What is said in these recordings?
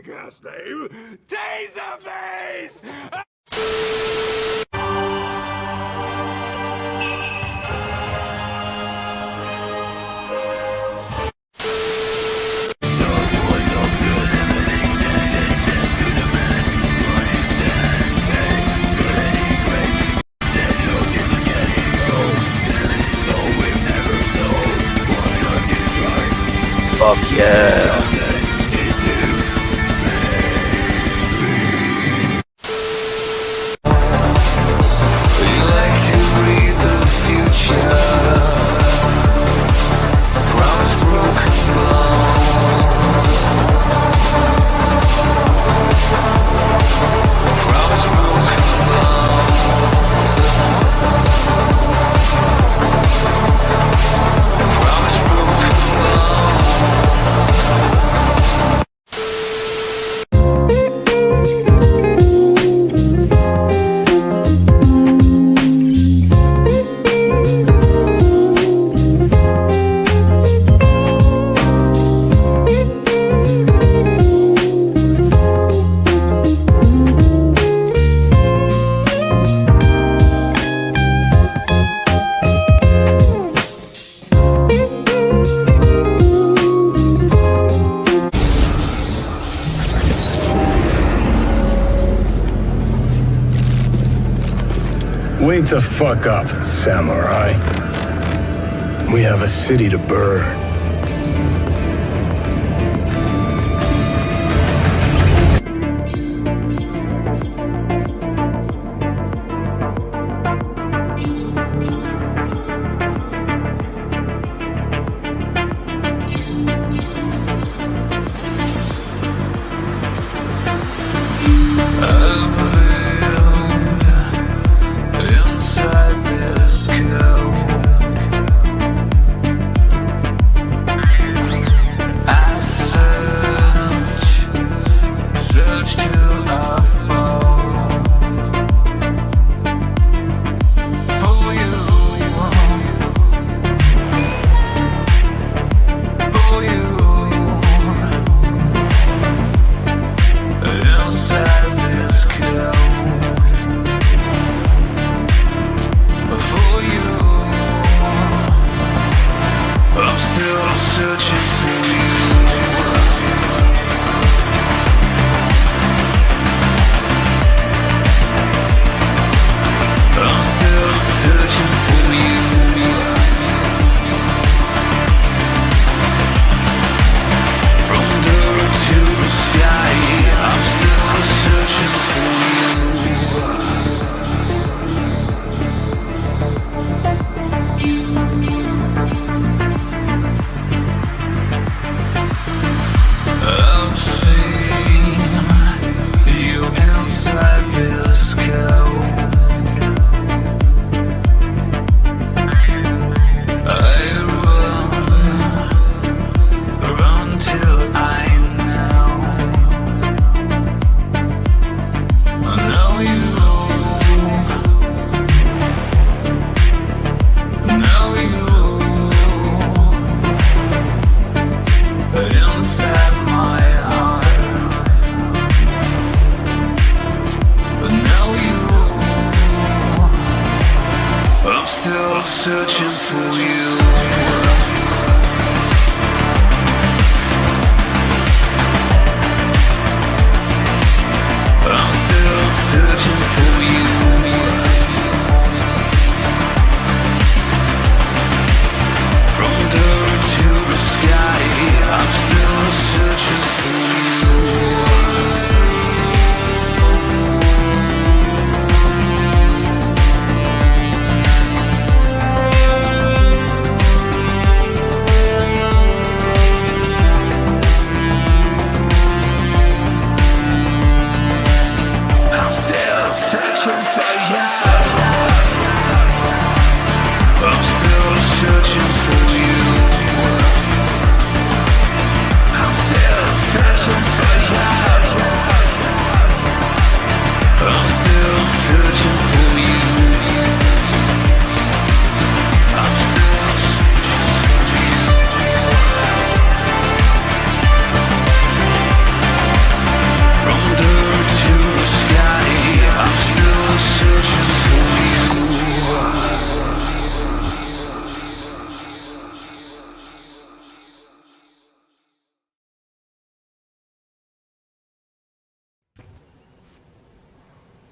podcast name, Taserface! Fuck yeah. Wake the fuck up, samurai. We have a city to burn. Searching for you. I'm still searching for you. From dirt to the sky, I'm still searching for you.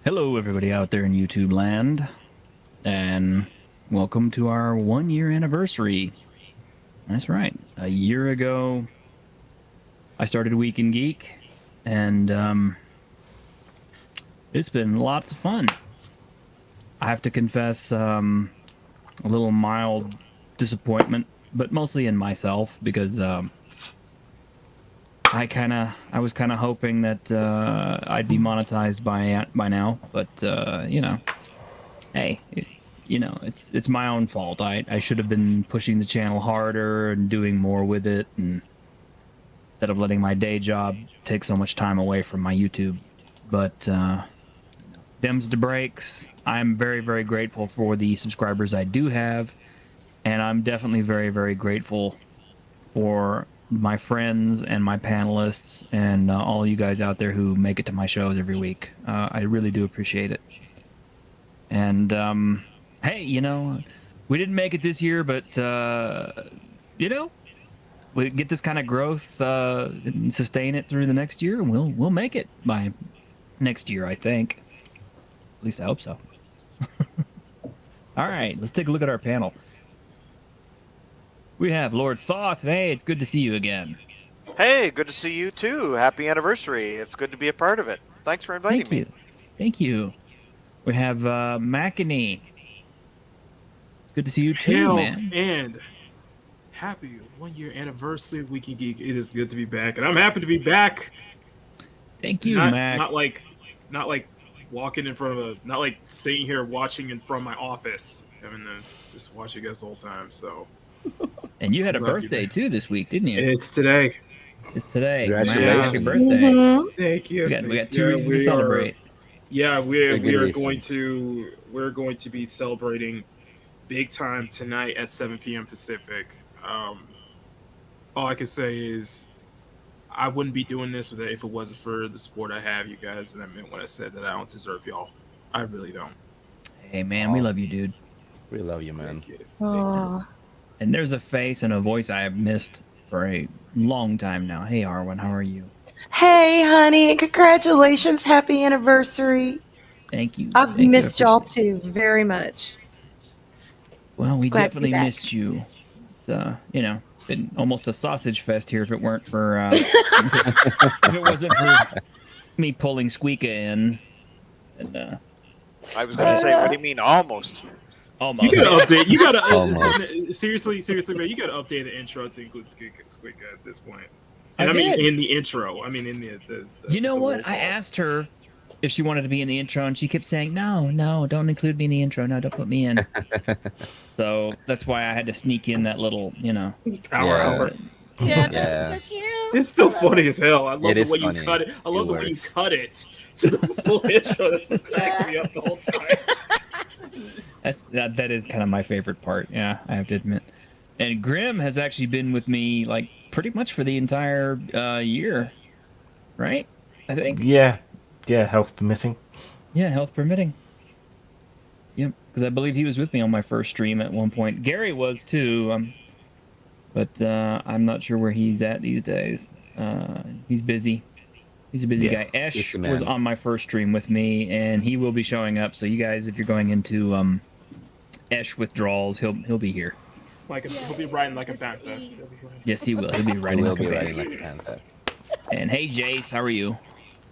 Hello, everybody out there in YouTube land, and welcome to our 1-year anniversary. That's right. A year ago, I started Week in Geek, and it's been lots of fun. I have to confess, a little mild disappointment, but mostly in myself because I was kind of hoping that I'd be monetized by now, but you know, hey, it's my own fault. I should have been pushing the channel harder and doing more with it, and instead of letting my day job take so much time away from my YouTube. But them's the breaks. I'm very, very grateful for the subscribers I do have, and I'm definitely very, very grateful for my friends and my panelists and all you guys out there who make it to my shows every week. I really do appreciate it. And hey, you know, we didn't make it this year, but you know, we get this kind of growth and sustain it through the next year, and we'll make it by next year, I think. At least I hope so. All right, let's take a look at our panel. We have Lord Thoth. Hey, it's good to see you again. Hey, good to see you too. Happy anniversary. It's good to be a part of it. Thanks for inviting me. Thank you. We have Makini. Good to see you too, man. And happy 1-year anniversary, Week in Geek. It is good to be back, and I'm happy to be back. Thank you, Mac. Not like walking in front of not like sitting here watching in front of my office. Having to just watch you guys the whole time. So. And you had a birthday too this week, didn't you? It's today. It's today. Congratulations. Happy birthday. Mm-hmm. Thank you. We got 2 reasons to celebrate. We're going to be celebrating big time tonight at 7 p.m. Pacific. All I can say is I wouldn't be doing this if it wasn't for the support I have, you guys, and I meant when I said that I don't deserve y'all. I really don't. Hey man, we love you, dude. We love you, man. Thank you. Aw. And there's a face and a voice I have missed for a long time now. Hey Arwen, how are you? Hey, honey, congratulations. Happy anniversary. Thank you. I've Thank you. missed y'all too very much. Well, we Glad to be definitely back. missed you. It's, you know, been almost a sausage fest here if it weren't for if it wasn't for me pulling Squeaka in. And I was going to say, what do you mean almost? almost. You gotta update. You gotta Almost. seriously, man. You gotta update the intro to include Squeaka at this point. And I I mean, did. in the intro. I mean, in the You know the what? roll I call. asked her if she wanted to be in the intro, and she kept saying, no, don't include me in the intro. No, don't put me in. So that's why I had to sneak in that little, you know. Power Yeah. hour. Yeah, Yeah. that's so cute. It's still funny as hell. I love It the is way you funny. cut it. I love It the way you works. cut it to the full intro. That cracks me up the whole time. That is kind of my favorite part. Yeah, I have to admit. And Grim has actually been with me like pretty much for the entire year, right? I think. Yeah, health permitting. Yeah, health permitting. Yep, because I believe he was with me on my first stream at one point. Gary was too, but I'm not sure where he's at these days. He's busy. He's a busy Yeah, guy. Esh he's the man. was on my first stream with me, and he will be showing up. So you guys, if you're going into Esh withdrawals, he'll be here. He'll be riding like a panther. Yes, he will. He'll be We riding will like a be baby. riding like a panther. And hey, Jace, how are you?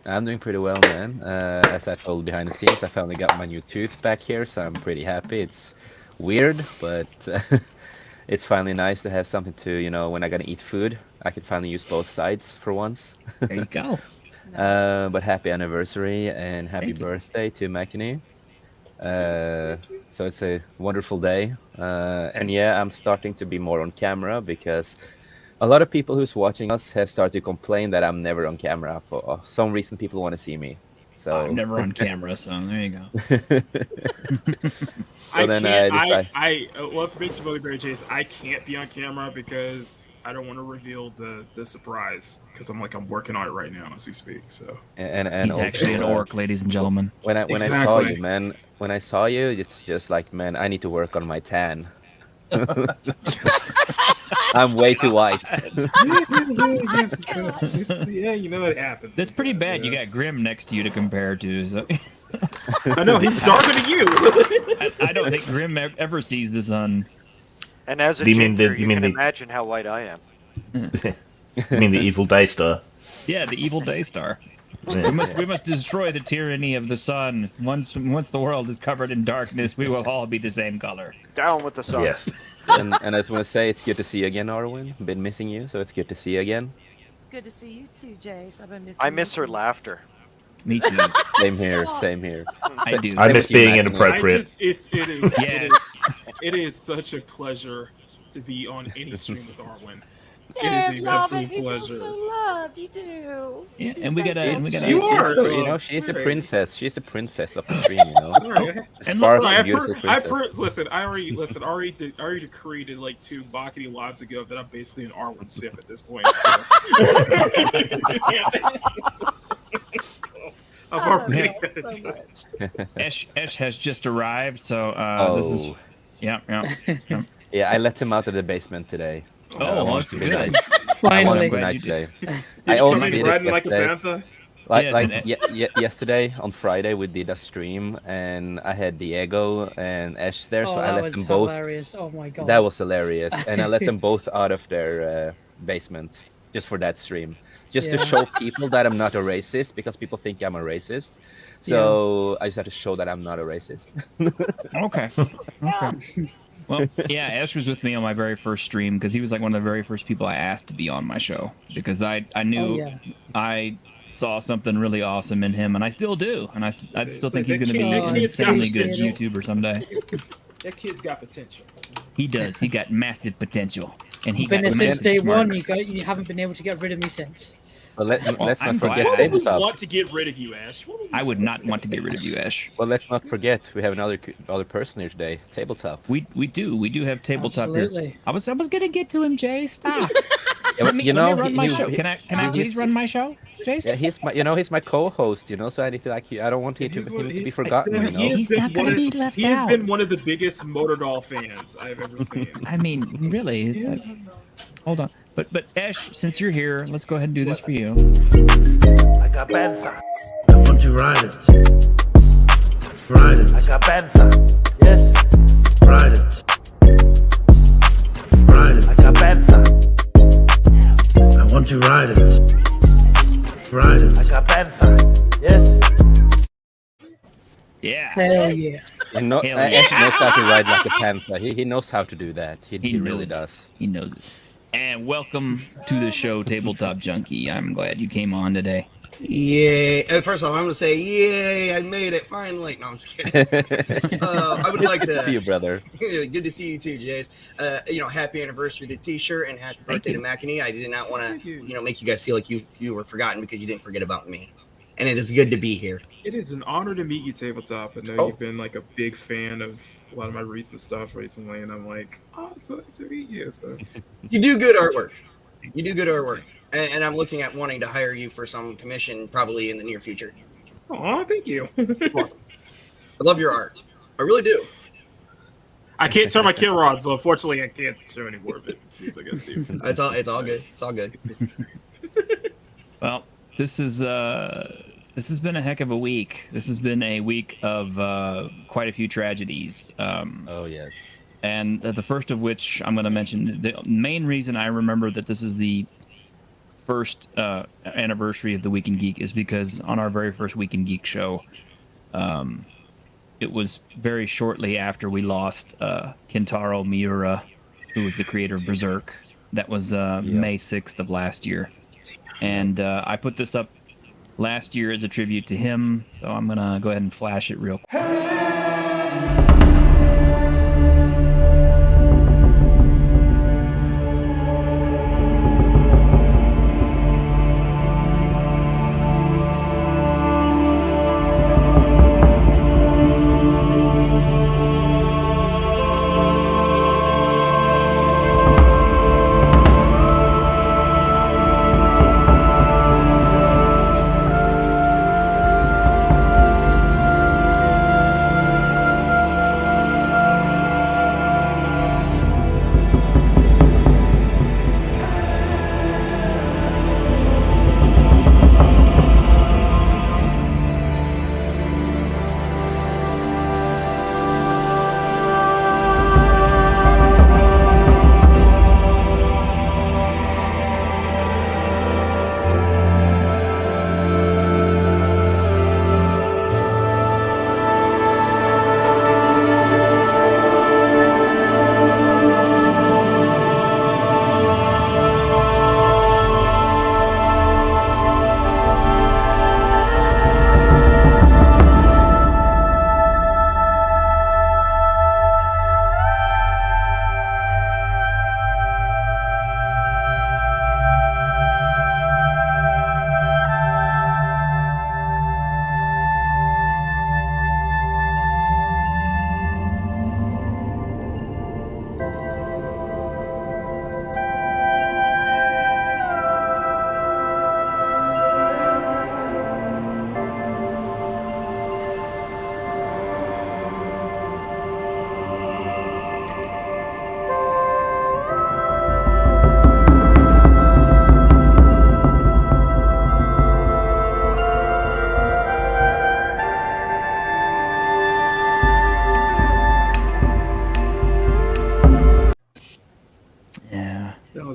I'm doing pretty well, man. As I told behind the scenes, I finally got my new tooth back here, so I'm pretty happy. It's weird, but it's finally nice to have something to, you know, when I gotta eat food, I can finally use both sides for once. There you go. But happy anniversary and happy Thank you. birthday to Makini. So it's a wonderful day. And yeah, I'm starting to be more on camera because a lot of people who's watching us have started to complain that I'm never on camera. For some reason, people want to see me. So I'm never on camera, so there you go. So then I decide. Well, if it makes you feel very Jace, I can't be on camera because I don't want to reveal the surprise because I'm working on it right now as we speak. So and He's also, actually an orc, ladies and gentlemen. when I saw Exactly. you, man, when I saw you, it's just like, man, I need to work on my tan. I'm way too white. yeah, you know it happens. That's pretty sometimes, bad. You yeah. got Grim next to you to compare to. So. I know he's darker than you. I don't think Grim ever sees the sun. And as a Do you mean ginger, the- you you mean can the- imagine how white I am. I mean the evil day star. Yeah, the evil day star. Yeah. We must destroy the tyranny of the sun. Once the world is covered in darkness, we will all be the same color. Down with the sun. Yes. And I just want to say it's good to see you again, Arwen. Been missing you, so it's good to see you again. It's good to see you too, Jace. I've been missing I you miss her too. laughter. Me too. Same here, same here. I do. I miss with you, being Matt. inappropriate. Yes. It is such a pleasure to be on any stream with Arwen. It Yeah, is an y'all absolute make me feel pleasure. so loved. You do. Yeah, do and we thank gotta- you. and we gotta- You She's are. the- you know, she's the princess. She's the princess of the stream, you know. Alright. Sparkling, I beautiful princess. listen. I already created like 2 Bakity lives ago that I'm basically an Arwen sip at this point. So. I've I love already y'all so much. Esh has just arrived, so this is Oh, yeah. yeah. I let him out of the basement today. Oh, I want that's to be good. nice. I want Finally. to be Glad nice you did. today. Did I you also come in did it riding like a yesterday. panther? Yesterday on Friday we did a stream and I had Diego and Ash there, so Oh, I that let was them both. hilarious. Oh my god. That was hilarious, and I let them both out of their basement just for that stream, just to Yeah. show people that I'm not a racist because people think I'm a racist. So I just had to show that I'm not a racist. Okay. Okay. Well, yeah, Ash was with me on my very first stream because he was like one of the very first people I asked to be on my show because I knew Oh, yeah. I saw something really awesome in him, and I still do, and I still think he's going to be that an kid's insanely got good potential. YouTuber someday. That kid's got potential. He does. He got massive potential, and he Been got there since massive day one. smarts. You haven't been able to get rid of me since. But let's I'm not forget glad. What would we tabletop. want to get rid of you, Ash? What would we I would want not to want to get rid of you, Ash. Well, let's not forget we have another person here today. Tabletop. We do have tabletop here. Absolutely. I was gonna get to him, Jay. Stop. Yeah, Let me run my show. he- Can I please run my show, Jace? Yeah, he's my co-host, you know. So I need to I don't want him He's to what- be he- forgotten, you know. He's not gonna be left He has out. been one of the biggest Motordoll fans I've ever seen. I mean, really. It's like, hold on. But Ash, since you're here, let's go ahead and do this for you. I got Benza. I want you ride it. Ride it. I got Benza. Yes. Ride it. Ride it. I got Benza. I want you ride it. Ride it. I got Benza. Yes. Yeah. Hell yeah. Hell Ash yeah. knows how to ride like a panther. He knows how to do that. He He really knows it. does. He knows it. And welcome to the show, Tabletop Junkie. I'm glad you came on today. Yeah. First off, I'm gonna say, yay! I made it finally. No, I'm just kidding. I would like Good to see you, brother. Good to see you too, Jace. Happy anniversary to T-shirt and happy birthday to Makini. I did not want to, make you guys feel like you were forgotten because you didn't forget about me. And it is good to be here. It is an honor to meet you, Tabletop. I know Oh. you've been like a big fan of a lot of my recent stuff recently, and I'm like, oh, it's so nice to meet you. So You do good artwork. You do good artwork. And I'm looking at wanting to hire you for some commission probably in the near future. oh, thank you. I love your art. I really do. I can't turn my camera on, so unfortunately I can't show any more of it. Please, I guess you. It's all good. It's all good. Well, this has been a heck of a week. This has been a week of quite a few tragedies. Oh yes. And the first of which I'm going to mention. The main reason I remember that this is the first anniversary of the Week in Geek is because on our very first Week in Geek show, it was very shortly after we lost Kentaro Miura, who was the creator of Berserk. That was May 6th of last year. And I put this up last year as a tribute to him, so I'm going to go ahead and flash it real quick.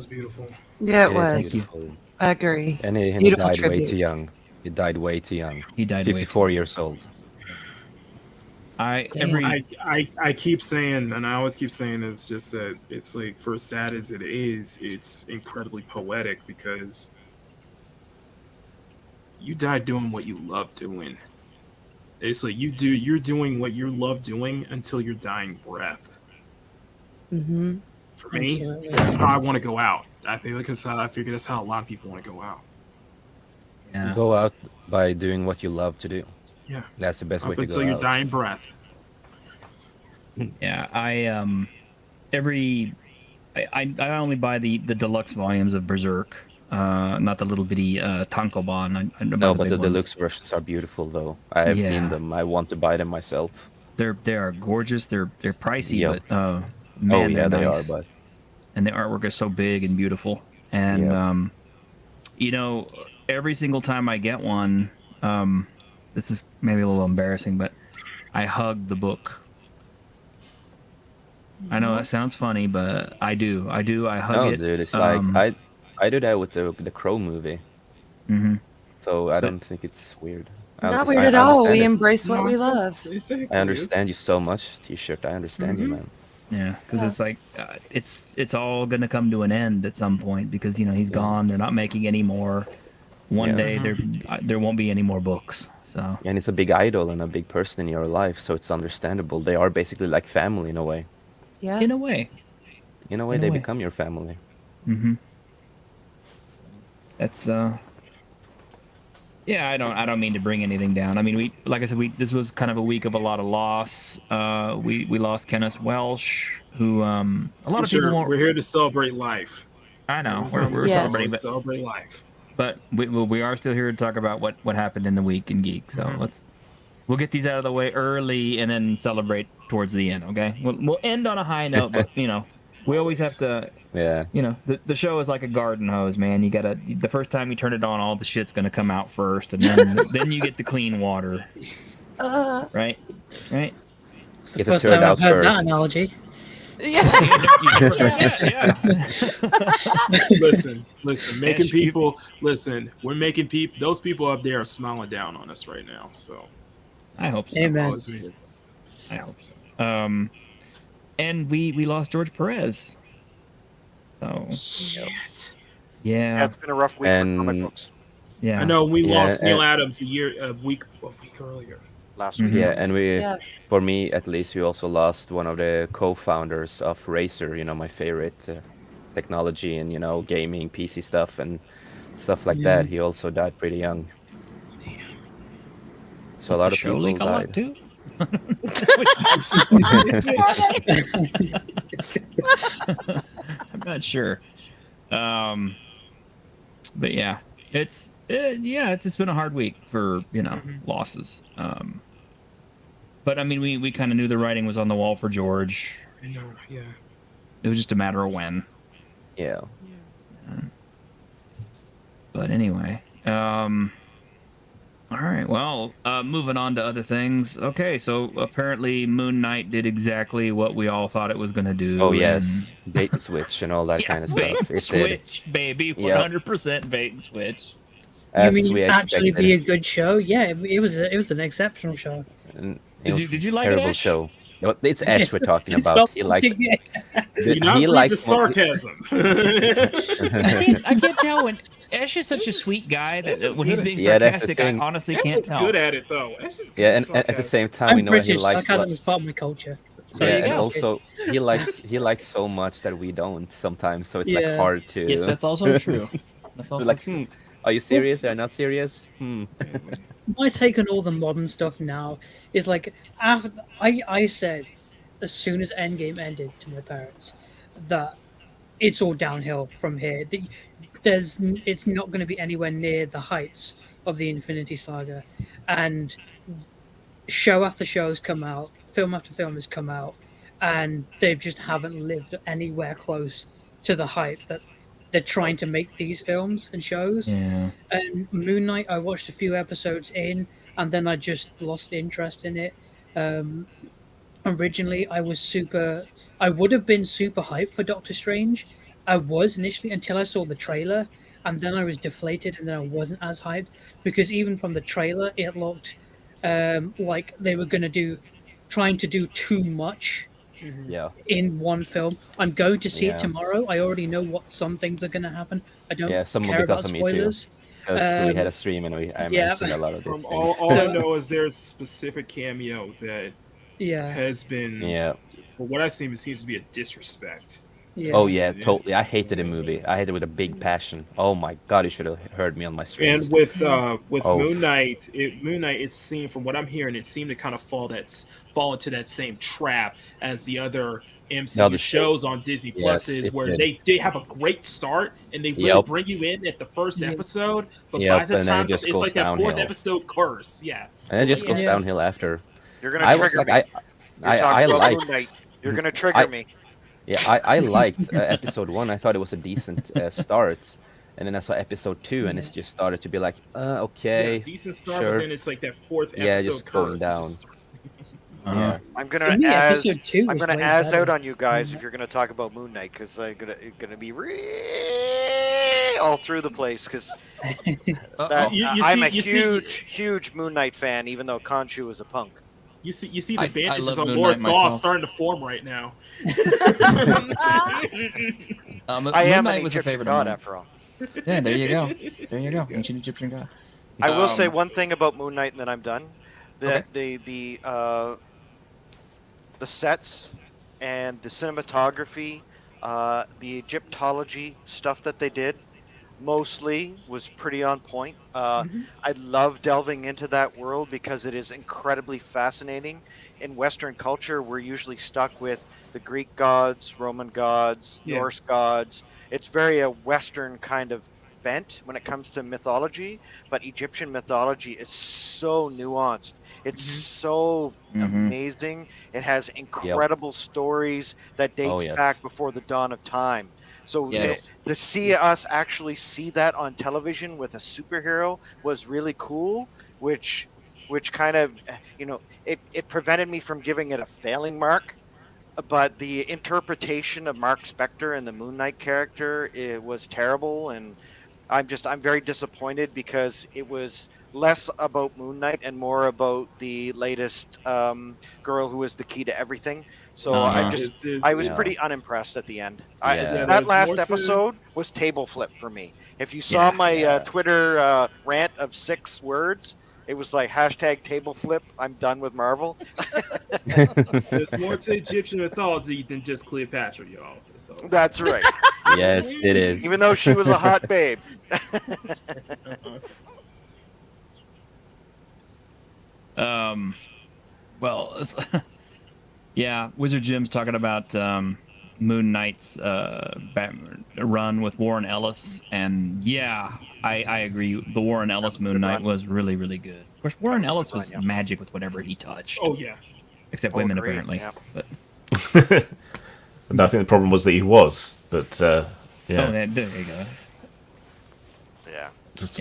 beautiful. Yeah, it It is was. beautiful. I agree. And he Beautiful died way tribute. too young. He died way too young. He died way too 54 years old. Damn. I keep saying, and I always keep saying, it's just that it's like, for as sad as it is, it's incredibly poetic because you died doing what you love doing. It's like you're doing what you love doing until your dying breath. Mm-hmm. For me, Absolutely. that's how I want to go out. I think I figure that's how a lot of people want to go out. Yeah. Go out by doing what you love to do. Yeah. That's the best way Up to until go your out. dying breath. Yeah, I only buy the deluxe volumes of Berserk, not the little bitty tankobon. I buy No, the but big the ones. deluxe versions are beautiful, though. I have seen Yeah. them. I want to buy them myself. They are gorgeous. They're pricey, Yep. but Oh man, yeah, they're they are. nice. But And the artwork is so big and beautiful. And Yep. you know, every single time I get one, this is maybe a little embarrassing, but I hug the book. I know that sounds funny, but I do. I hug no, it. dude, it's like I do that with the Crow movie, hmm so I But- don't think it's weird. Not weird at all. We embrace what we love. I understand you so much, T-shirt. I understand you, man. Yeah, because it's like it's all gonna come to an end at some point because he's gone. They're not making any more. One Yeah. day there won't be any more books. So And it's a big idol and a big person in your life, so it's understandable. They are basically like family in a way. Yeah. in a way, In a way, In a they way. become your family. that's yeah. I don't mean to bring anything down. I mean, like I said, this was kind of a week of a lot of loss. We lost Kenneth Welsh, who a lot of people won't. We're here to celebrate life. I know we're Yes. celebrating, but Celebrate life. we are still here to talk about what happened in the week in Geek. So we'll get these out of the way early and then celebrate towards the end. Okay, we'll end on a high note, but we always have to. Yeah. The show is like a garden hose, man. You gotta the first time you turn it on, all the shit's gonna come out first, and then then you get the clean water. Right. It's the Get it first turned time I've out heard that first. analogy. Yeah. Listen, making Yes, people listen. We're making people. Those people up there are smiling down on us right now. So, I hope so. Amen. always me. I hope so. And we lost George Perez. So Shit. Yeah, yeah, it's been a rough week for comic And books yeah. I know we Yeah, lost Neil and- Adams a week earlier. last week. Yeah, and Yeah. for me at least, we also lost one of the co-founders of Razer. My favorite technology and gaming PC stuff and stuff like that. He also died pretty young. So a lot of show people leak a lot died. too. I'm not sure. But yeah, it's been a hard week for losses. But I mean, we kind of knew the writing was on the wall for George. I know. Yeah. It was just a matter of when. Yeah. But anyway, all right. Well, moving on to other things. Okay, so apparently Moon Knight did exactly what we all thought it was going to do. Oh yes, bait and switch and all that kind of bait stuff. and It did, switch, baby. Yep. 100% bait and switch. as you mean we actually expected. be a good show? Yeah, it was an exceptional show. And Did it you- was did you a like it, terrible Ash? show. No, it's Ash we're talking about. Stop He likes. looking at- You not He read likes the sarcasm. I can't tell when Ash is such a sweet guy that Ash is when he's good being Yeah, that's the sarcastic, I thing. honestly Ash can't is tell. good at it though. Ash is good Yeah, at and at the sarcasm. same time, we I'm know he British. likes. Sarcasm is part of my culture. So There Yeah, you and go. also he likes so much that we don't sometimes. So it's like Yeah. hard to. Yes, that's also true. That's also like, true. are you serious? Are you not serious? My take on all the modern stuff now is like after I said as soon as Endgame ended to my parents that it's all downhill from here. It's not going to be anywhere near the heights of the Infinity Saga, and show after show has come out, film after film has come out, and they just haven't lived anywhere close to the hype that they're trying to make these films and shows. Yeah. And Moon Knight, I watched a few episodes in, and then I just lost interest in it. Originally, I would have been super hyped for Doctor Strange, I was initially until I saw the trailer, and then I was deflated, and then I wasn't as hyped because even from the trailer, it looked like they were trying to do too much Yeah. in one film. I'm going to see it Yeah. tomorrow. I already know what some things are going to happen. I don't Yeah, some will care be about because of me too. spoilers. Because we had a stream and I yeah. mentioned a lot of these From things. all I know is there's a specific cameo that Yeah. has been, Yeah. for what I've seen, it seems to be a disrespect. Yeah. Oh yeah, totally. I hated the movie. I hated it with a big passion. Oh my god, you should have heard me on my streams. And with Oh. Moon Knight, it seemed from what I'm hearing, it seemed to kind of fall into that same trap as the other MCU shows on Disney Plus is where they have a great start and they really bring you in at the first episode, but by the time it's like that fourth episode curse, and it just goes downhill after. You're gonna trigger me. I liked. Moon Knight. You're gonna trigger me. Yeah, I liked episode 1. I thought it was a decent start, and then I saw episode 2, and it just started to be like, okay, decent start, sure. but then it's like that fourth episode. Yeah, just going curse, down. Yeah. I'm gonna azz out on you guys if you're gonna talk about Moon Knight because I'm gonna be all through the place because I'm a huge Moon Knight fan, even though Khonshu is a punk. You see the bandages on Lord Thaw starting to form right now. I am an Egyptian god after all. Yeah, there you go. There you go. Ancient Egyptian god. I will say one thing about Moon Knight, and then I'm done. That the sets and the cinematography, the Egyptology stuff that they did, mostly was pretty on point. I love delving into that world because it is incredibly fascinating. In Western culture, we're usually stuck with the Greek gods, Roman gods, Norse gods. It's very a Western kind of bent when it comes to mythology, but Egyptian mythology is so nuanced. It's so amazing. It has incredible stories that dates back before the dawn of time. So to see us actually see that on television with a superhero was really cool, which kind of, it prevented me from giving it a failing mark. But the interpretation of Mark Spector and the Moon Knight character, it was terrible, and I'm very disappointed because it was less about Moon Knight and more about the latest girl who is the key to everything. So I was pretty unimpressed at the end. That last episode was table flip for me. If you saw my Twitter rant of 6 words, it was like #table flip. I'm done with Marvel. There's more to Egyptian mythology than just Cleopatra, y'all. So. That's right. Yes, it is. Even though she was a hot babe. Well, yeah, Wizard Jim's talking about Moon Knight's run with Warren Ellis, and I agree. The Warren Ellis Moon Knight was really, really good. Of course, Warren Ellis was magic with whatever he touched. Oh yeah, except women apparently. Yeah. But I think the problem was that he was, but yeah. Oh, there you go. Yeah. Just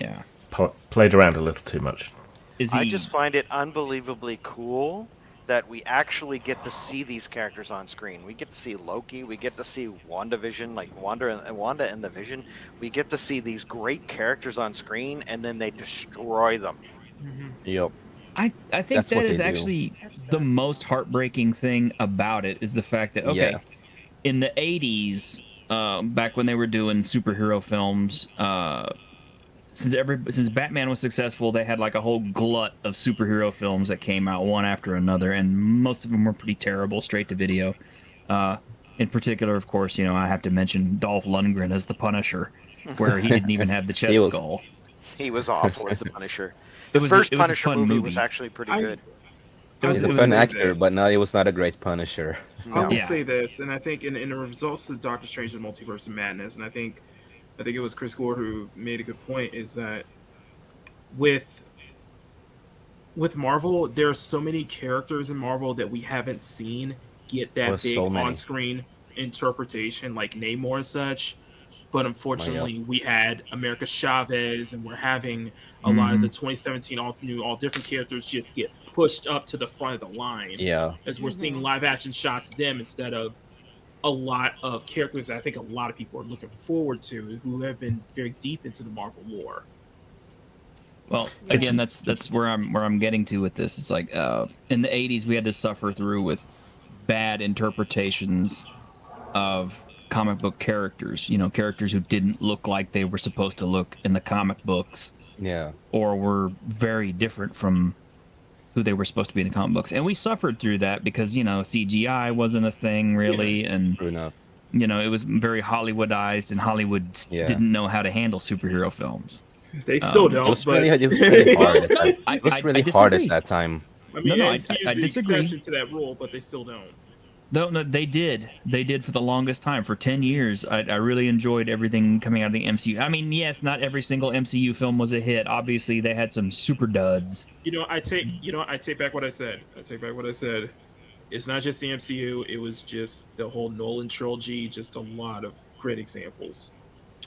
played around a little too much. I just find it unbelievably cool that we actually get to see these characters on screen. We get to see Loki. We get to see WandaVision, like Wanda and the Vision. We get to see these great characters on screen, and then they destroy them. Yep. I think that is actually the most heartbreaking thing about it is the fact that in the 80s, back when they were doing superhero films, since Batman was successful, they had like a whole glut of superhero films that came out one after another, and most of them were pretty terrible, straight to video. In particular, of course, I have to mention Dolph Lundgren as the Punisher, where he didn't even have the chest skull. He was awful as the Punisher. The first Punisher movie was actually pretty good. He's a fun actor, but no, he was not a great Punisher. I will say this, and I think in the results of Doctor Strange: The Multiverse of Madness, and I think it was Chris Gore who made a good point, is that with Marvel, there are so many characters in Marvel that we haven't seen get that big on-screen interpretation, like Namor and such. But unfortunately, we had America Chavez, and we're having a lot of the 2017 all different characters just get pushed up to the front of the line. Yeah. As we're seeing live-action shots of them instead of a lot of characters that I think a lot of people are looking forward to, who have been very deep into the Marvel lore. Well, again, that's where I'm getting to with this. It's like in the 80s we had to suffer through with bad interpretations of comic book characters. You know, characters who didn't look like they were supposed to look in the comic books. Yeah. Or were very different from who they were supposed to be in the comic books. And we suffered through that because, you know, CGI wasn't a thing really. Yeah. And, you know, it was very Hollywoodized, and Hollywood didn't know how to handle superhero films. They still don't. It was really hard. It was really hard at that time. I mean, I MCU is the disagree. exception to that rule, but they still don't. No, they did. They did for the longest time. For 10 years, I really enjoyed everything coming out of the MCU. I mean, yes, not every single MCU film was a hit. Obviously, they had some super duds. I take back what I said. It's not just the MCU. It was just the whole Nolan trilogy. Just a lot of great examples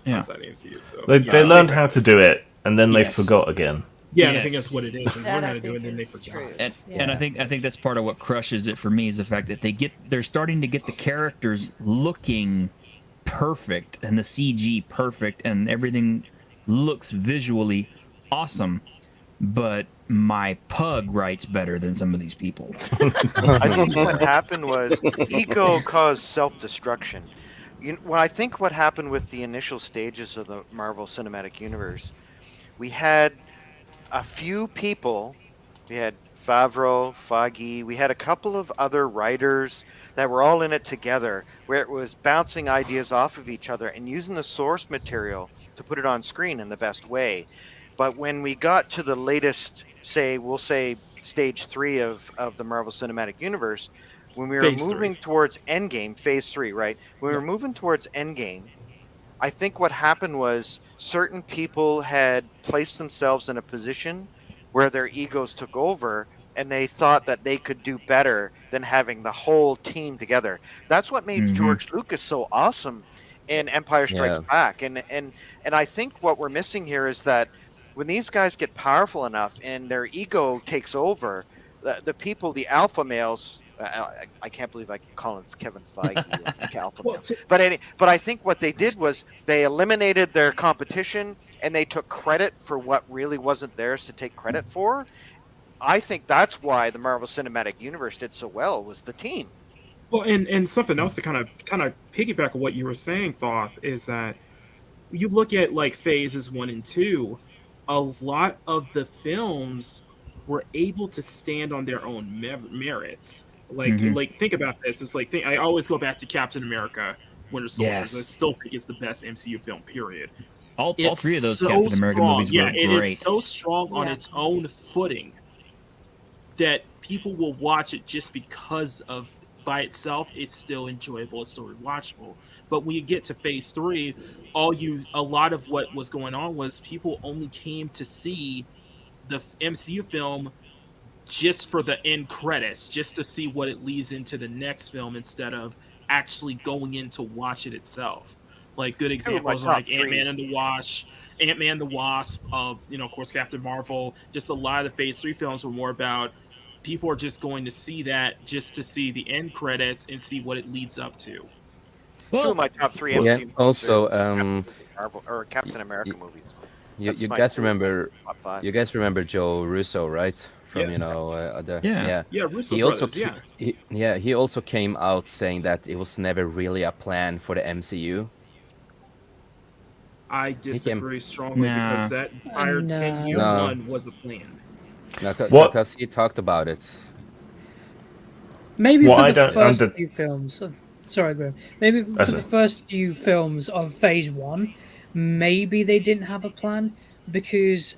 outside the MCU. So, they learned how to do it, and then they forgot again. Yeah, and I think that's what it is. They learned how to do it, and then they forgot. And I think that's part of what crushes it for me is the fact that they're starting to get the characters looking perfect and the CG perfect and everything looks visually awesome, but my pug writes better than some of these people. I think what happened was ego caused self-destruction. I think what happened with the initial stages of the Marvel Cinematic Universe, we had a few people. We had Favreau, Feige. We had a couple of other writers that were all in it together, where it was bouncing ideas off of each other and using the source material to put it on screen in the best way. But when we got to the latest, we'll say stage 3 of the Marvel Cinematic Universe, when we were moving towards Endgame, phase 3, right? When we were moving towards Endgame, I think what happened was certain people had placed themselves in a position where their egos took over, and they thought that they could do better than having the whole team together. That's what made George Lucas so awesome in Empire Strikes Back. And I think what we're missing here is that when these guys get powerful enough and their ego takes over, the people, the alpha males, I can't believe I call him Kevin Feige, alpha male. But I think what they did was they eliminated their competition and they took credit for what really wasn't theirs to take credit for. I think that's why the Marvel Cinematic Universe did so well, was the team. Well, and something else to kind of piggyback on what you were saying, Thoth, is that you look at like phases 1 and 2, a lot of the films were able to stand on their own merits. Like think about this. It's like I always go back to Captain America: Winter Soldier. I still think it's the best MCU film. Period. All three of those Captain America movies were great. It is so strong on its own footing that people will watch it just because of by itself. It's still enjoyable. It's still rewatchable. But when you get to phase 3, a lot of what was going on was people only came to see the MCU film just for the end credits, just to see what it leads into the next film instead of actually going in to watch it itself. Like good examples are like Ant-Man and the Wasp, of course Captain Marvel. Just a lot of the phase 3 films were more about people are just going to see that just to see the end credits and see what it leads up to. Well, 2 of my top 3 MCU movies also or Captain America movies. You guys remember Joe Russo, right? From Russo he brothers, also he also came out saying that it was never really a plan for the MCU. I disagree strongly because that entire 10-year run was a plan. Because he talked about it. Maybe for the first few films. Sorry, Graham. Maybe for the first few films of Phase 1, maybe they didn't have a plan because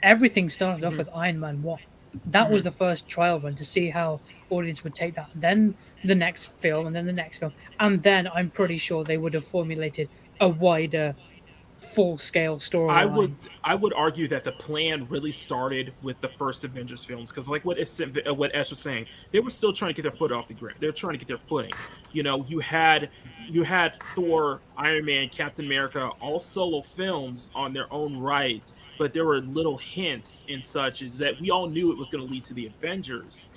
everything started off with Iron Man 1. That was the first trial run to see how audience would take that. Then the next film, and then the next film. And then I'm pretty sure they would have formulated a wider, full-scale storyline. I would argue that the plan really started with the first Avengers films, because like what Ash was saying, they were still trying to get their foot off the ground. They were trying to get their footing. You had you had Thor, Iron Man, Captain America, all solo films on their own right, but there were little hints and such is that we all knew it was going to lead to the Avengers.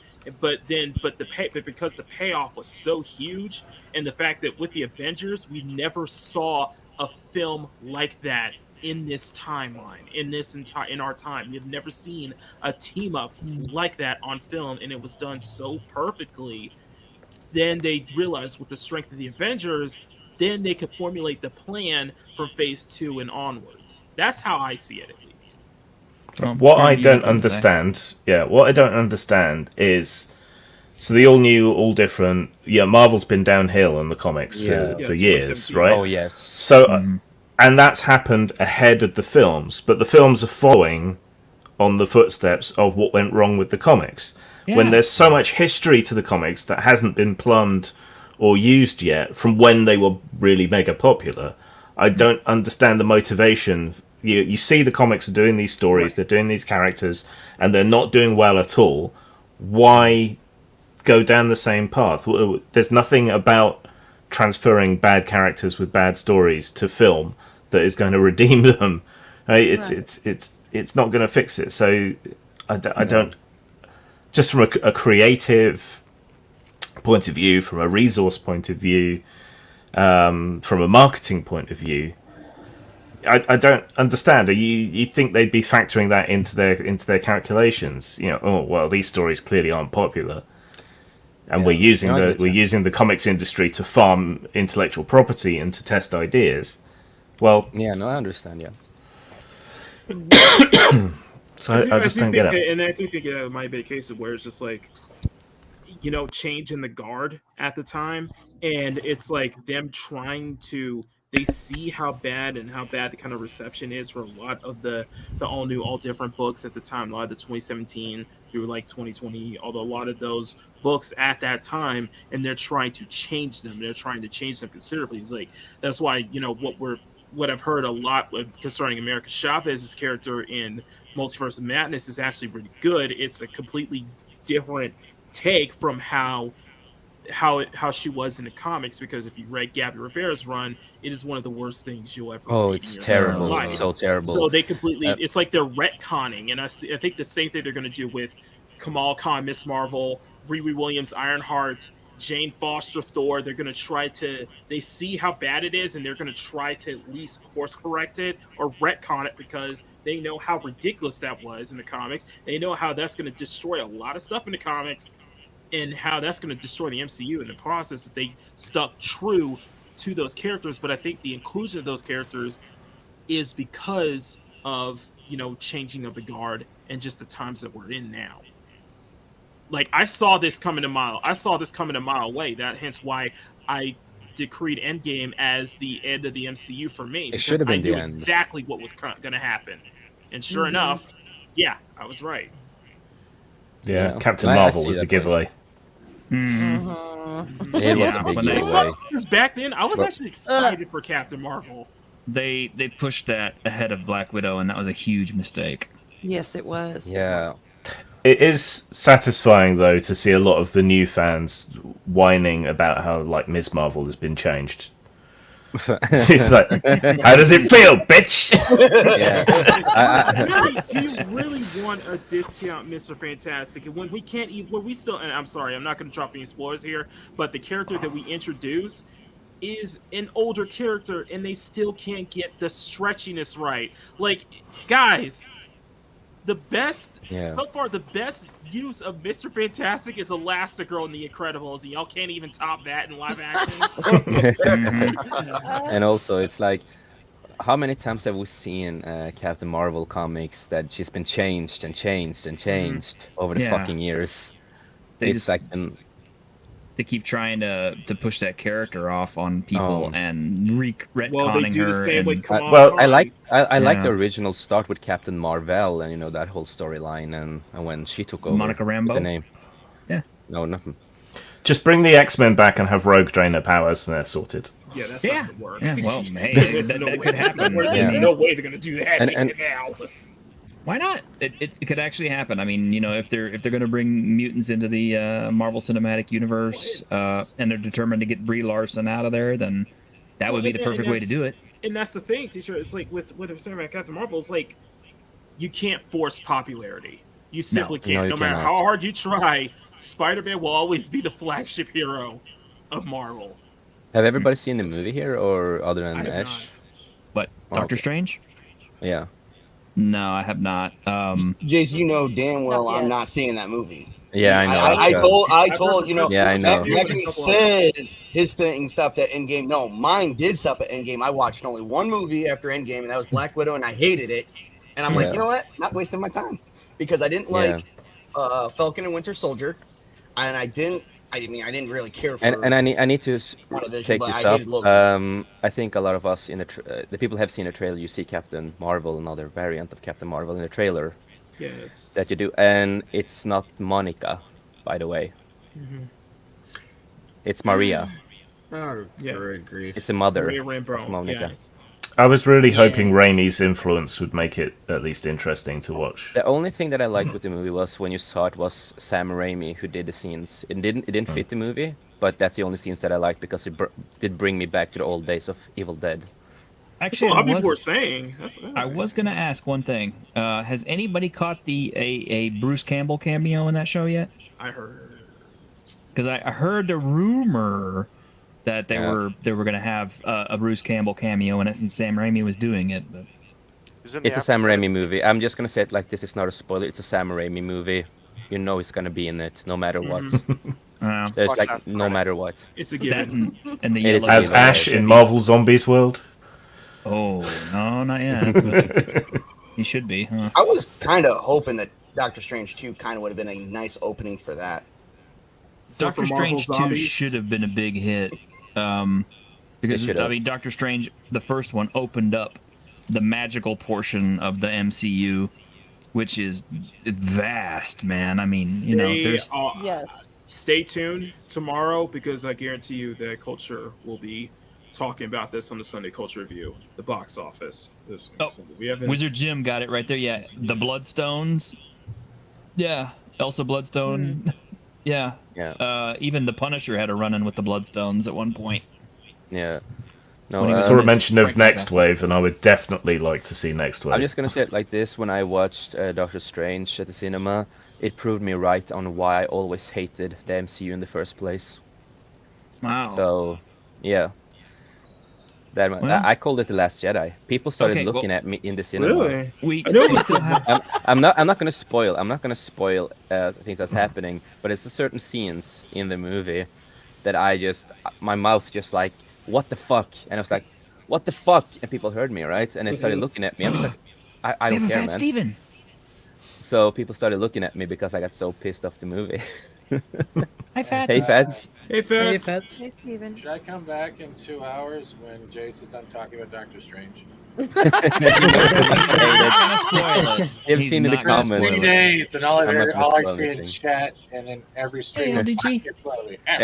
But because the payoff was so huge, and the fact that with the Avengers we never saw a film like that in this timeline, in our time, we've never seen a team up like that on film, and it was done so perfectly. Then they realized with the strength of the Avengers, then they could formulate the plan from Phase 2 and onwards. That's how I see it, at least. What I don't understand, what I don't understand is, so they all knew, all different. Yeah, Marvel's been downhill in the comics for years, right? Oh yes. So, and that's happened ahead of the films, but the films are following on the footsteps of what went wrong with the comics. Yeah. When there's so much history to the comics that hasn't been plumbed or used yet from when they were really mega popular, I don't understand the motivation. You see the comics are doing these stories, they're doing these characters, and they're not doing well at all. Why go down the same path? There's nothing about transferring bad characters with bad stories to film that is going to redeem them. It's not going to fix it. So I don't. Just from a creative point of view, from a resource point of view, from a marketing point of view, I don't understand. You think they'd be factoring that into their calculations? You know, oh well, these stories clearly aren't popular, and we're using the comics industry to farm intellectual property and to test ideas. Well, I understand. So I just don't get it. And I think it might be a case of where it's just like, change in the guard at the time, and it's like them trying to. They see how bad the kind of reception is for a lot of the all new, all different books at the time. A lot of the 2017 through like 2020, although a lot of those books at that time, and they're trying to change them. They're trying to change them considerably. It's like that's why what I've heard a lot concerning America Chavez's character in Multiverse of Madness is actually really good. It's a completely different take from how she was in the comics, because if you read Gabby Rivera's run, it is one of the worst things you'll ever read. Oh, it's terrible. It's so terrible. So they completely it's like they're retconning, and I think the same thing they're going to do with Kamal Khan, Miss Marvel, Riri Williams, Ironheart, Jane Foster, Thor. They're going to try to, they see how bad it is, and they're going to try to at least course correct it or retcon it, because they know how ridiculous that was in the comics. They know how that's going to destroy a lot of stuff in the comics, and how that's going to destroy the MCU in the process if they stuck true to those characters. But I think the inclusion of those characters is because of, changing of the guard and just the times that we're in now. Like, I saw this coming a mile away. That hence why I decreed Endgame as the end of the MCU for me. It should have been the end. Exactly what was going to happen. And sure enough, I was right. Yeah, Captain Marvel was the giveaway. It was a big giveaway. Because back then, I was actually excited for Captain Marvel. They pushed that ahead of Black Widow, and that was a huge mistake. Yes, it was. Yeah. It is satisfying, though, to see a lot of the new fans whining about how, like, Ms. Marvel has been changed. It's like, how does it feel, bitch? Do you really want a discount, Mr. Fantastic? When we can't even, when we still, and I'm sorry, I'm not going to drop any spoilers here, but the character that we introduce is an older character, and they still can't get the stretchiness right. Like, guys, so far, the best use of Mr. Fantastic is Elastigirl in The Incredibles, and y'all can't even top that in live action. And also, it's like, how many times have we seen Captain Marvel comics that she's been changed and changed and changed over the fucking years? They keep trying to push that character off on people and retconning they do her. The same with I like the original start with Captain Marvel and that whole storyline, and when she took over. Monica Rambeau. The name. Yeah. No, nothing. Just bring the X-Men back and have Rogue drain her powers, and they're sorted. Yeah, that's not gonna work. Yeah, well, hey, that could happen. There's no way they're gonna do that now. Why not? It could actually happen. I mean, if they're going to bring mutants into the Marvel Cinematic Universe, and they're determined to get Brie Larson out of there, then that would be the perfect way to do it. And that's the thing, teacher. It's like with a cinematic Captain Marvel, it's like you can't force popularity. You simply can't. No matter how hard you try, Spider-Man will always be the flagship hero of Marvel. Have everybody seen the movie here, or other than Ash? What, Doctor Strange? Yeah. No, I have not. Jace, you know damn well I'm not seeing that movie. Yeah, I know. I told you know. Yeah, I know. Mackie says his thing stopped at Endgame. No, mine did stop at Endgame. I watched only one movie after Endgame, and that was Black Widow, and I hated it. And I'm like, you know what? Not wasting my time because I didn't like Falcon and Winter Soldier, and I didn't really care for. And I need to take this up. I think a lot of us the people have seen a trailer. You see Captain Marvel, another variant of Captain Marvel in the trailer. Yes. That you do, and it's not Monica, by the way. Mm-hmm. It's Maria. Oh, good grief! It's a mother of Monica. Yeah, I was really hoping Raimi's influence would make it at least interesting to watch. The only thing that I liked with the movie was when you saw it was Sam Raimi who did the scenes. It didn't fit the movie, but that's the only scenes that I liked because it did bring me back to the old days of Evil Dead. Actually, what people were saying. I was going to ask one thing. Has anybody caught a Bruce Campbell cameo in that show yet? I heard. Because I heard a rumor that they were going to have a Bruce Campbell cameo in it since Sam Raimi was doing it. But... It's a Sam Raimi movie. I'm just going to say it like this. It's not a spoiler. It's a Sam Raimi movie. You know it's going to be in it no matter what. There's like no matter what. It's a given. And as Ash in Marvel Zombies World. Oh, no, not yet. He should be, huh? I was kind of hoping that Doctor Strange 2 kind of would have been a nice opening for that. Doctor Strange 2 should have been a big hit. Because, I mean, Doctor Strange, the first one, opened up the magical portion of the MCU, which is vast, man. I mean, there's... Stay tuned tomorrow because I guarantee you that Culture will be talking about this on the Sunday Culture Review, the box office. Wizard Jim got it right there. Yeah, the Bloodstones. Yeah, Elsa Bloodstone. Yeah. Even the Punisher had a run-in with the Bloodstones at one point. Yeah. No, I saw a mention of Next Wave, and I would definitely like to see Next Wave. I'm just gonna say it like this: when I watched Doctor Strange at the cinema, it proved me right on why I always hated the MCU in the first place. Wow. So, yeah. I called it The Last Jedi. People started looking at me in the cinema. Really? We still have... I'm not gonna spoil. I'm not gonna spoil things that's happening. But it's a certain scenes in the movie that my mouth just like, what the fuck? And I was like, what the fuck? And people heard me, right? And they started looking at me. I was like, I don't care, man. Steven. So people started looking at me because I got so pissed off the movie. Hi, Fats. Hey, Fats. Hey, Fats. Hey, Steven. Should I come back in 2 hours when Jace is done talking about Doctor Strange? You've seen in the comments. 3 days, and all I see in chat and in every stream.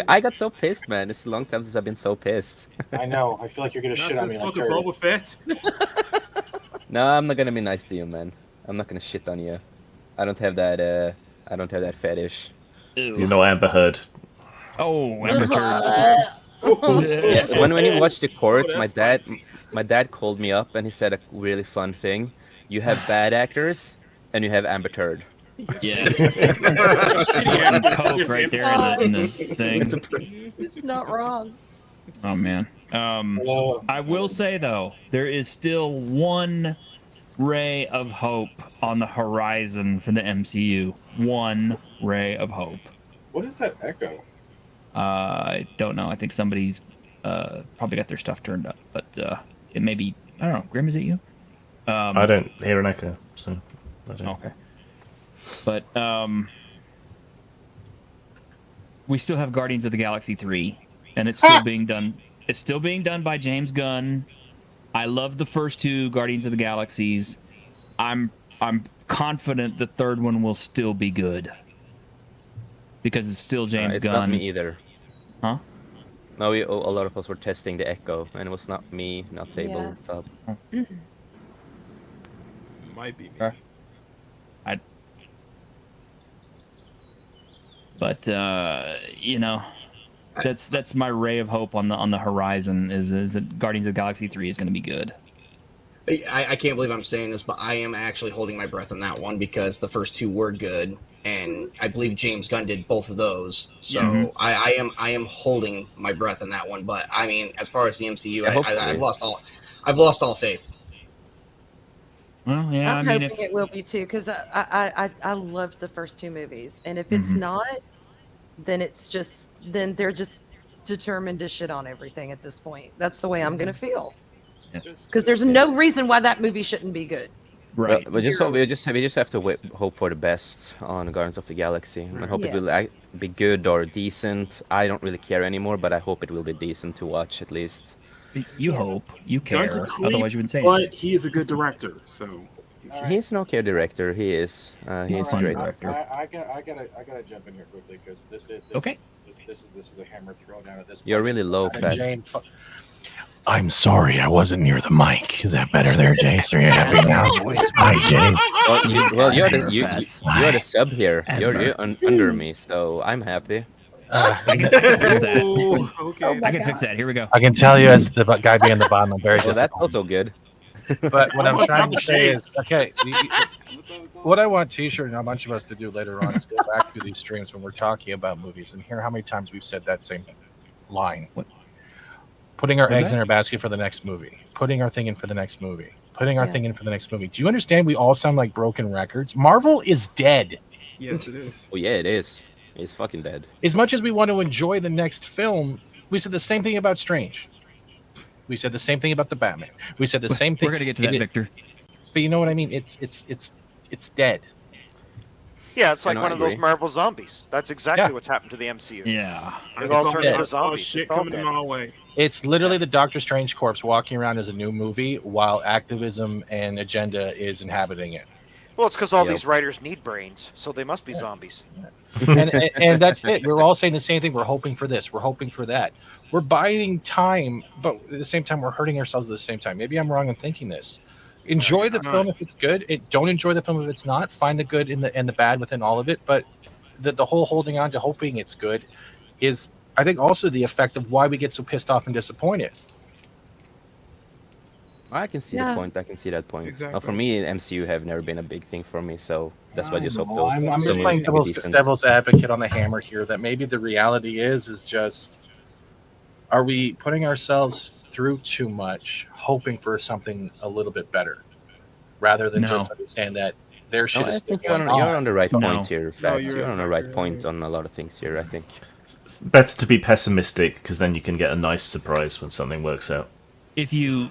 I got so pissed, man. It's a long time since I've been so pissed. I know. I feel like you're gonna shit on me. Like Boba Fett. No, I'm not gonna be nice to you, man. I'm not gonna shit on you. I don't have that. I don't have that fetish. You know Amber Heard. Oh, Amber Heard. Yeah, when you watch The Court, my dad called me up and he said a really fun thing. You have bad actors and you have Amber Heard. Yes. Coke right there in the thing. It's not wrong. Oh man. I will say though, there is still one ray of hope on the horizon for the MCU. One ray of hope. What is that echo? I don't know. I think somebody's probably got their stuff turned up, but it may be. I don't know. Grim, is it you? I don't hear an echo, so I don't. Okay. But we still have Guardians of the Galaxy 3, and it's still being done. It's still being done by James Gunn. I love the first two Guardians of the Galaxies. I'm confident the third one will still be good because it's still James Gunn. Not me either. Huh? No, a lot of us were testing the echo, and it was not me, not tabletop. Might be me. But you know, that's my ray of hope on the horizon. Is that Guardians of the Galaxy 3 is going to be good. I can't believe I'm saying this, but I am actually holding my breath on that one because the first two were good, and I believe James Gunn did both of those. So I am holding my breath on that one. But I mean, as far as the MCU, I've lost all faith. Well, yeah, I'm I mean, hoping it will be too, because I loved the first two movies, and if it's not, then they're just determined to shit on everything at this point. That's the way I'm gonna feel. Because there's no reason why that movie shouldn't be good. Right. But we just have to hope for the best on Guardians of the Galaxy. I hope it will be good or decent. I don't really care anymore, but I hope it will be decent to watch at least. You hope, you care. Creed, Otherwise, you wouldn't say but anything. he is a good director, so He's an okay director. He's a fun great director. I gotta jump in here quickly because this is a hammer thrown down at this point. You're really low, Pat. Jane, I'm sorry, I wasn't near the mic. Is that better there, Jace? Are you happy now? Hi, Jay. Well, you're the sub here. You're under me, so I'm happy. I can fix that. Okay. I can fix that. Here we go. I can tell you, as the guy being the bottom, I'm very Well, that's also good. But what I'm trying to say is, okay, what I want T-Shirt and a bunch of us to do later on is go back to these streams when we're talking about movies and hear how many times we've said that same line. What? Putting our eggs in our basket for the next movie. Putting our thing in for the next movie. Putting our thing in for the next movie. Do you understand we all sound like broken records? Marvel is dead. Yes, it is. Oh, yeah, it is. It's fucking dead. As much as we want to enjoy the next film, we said the same thing about Strange. We said the same thing about the Batman. We said the same thing. We're gonna get to that, Victor. But you know what I mean? It's dead. Yeah, it's like one of those Marvel zombies. That's exactly what's happened to the MCU. Yeah. They've all turned into Oh, zombies. shit It's all coming dead. my way. It's literally the Doctor Strange corpse walking around as a new movie while activism and agenda is inhabiting it. Well, it's because all these writers need brains, so they must be zombies. And that's it. We're all saying the same thing. We're hoping for this. We're hoping for that. We're biding time, but at the same time, we're hurting ourselves at the same time. Maybe I'm wrong in thinking this. Enjoy the film if it's good. Don't enjoy the film if it's not. Find the good and the bad within all of it. But the whole holding on to hoping it's good is, I think, also the effect of why we get so pissed off and disappointed. I can see the point. I can see that point. Exactly. For me, MCU have never been a big thing for me, so that's why I just hope they'll. I'm just playing devil's advocate on the hammer here. That maybe the reality is just, are we putting ourselves through too much, hoping for something a little bit better, rather than just understand that their shit is still going on. You're on the right point here, Fats. You're on the right point on a lot of things here, I think. It's better to be pessimistic because then you can get a nice surprise when something works out. If you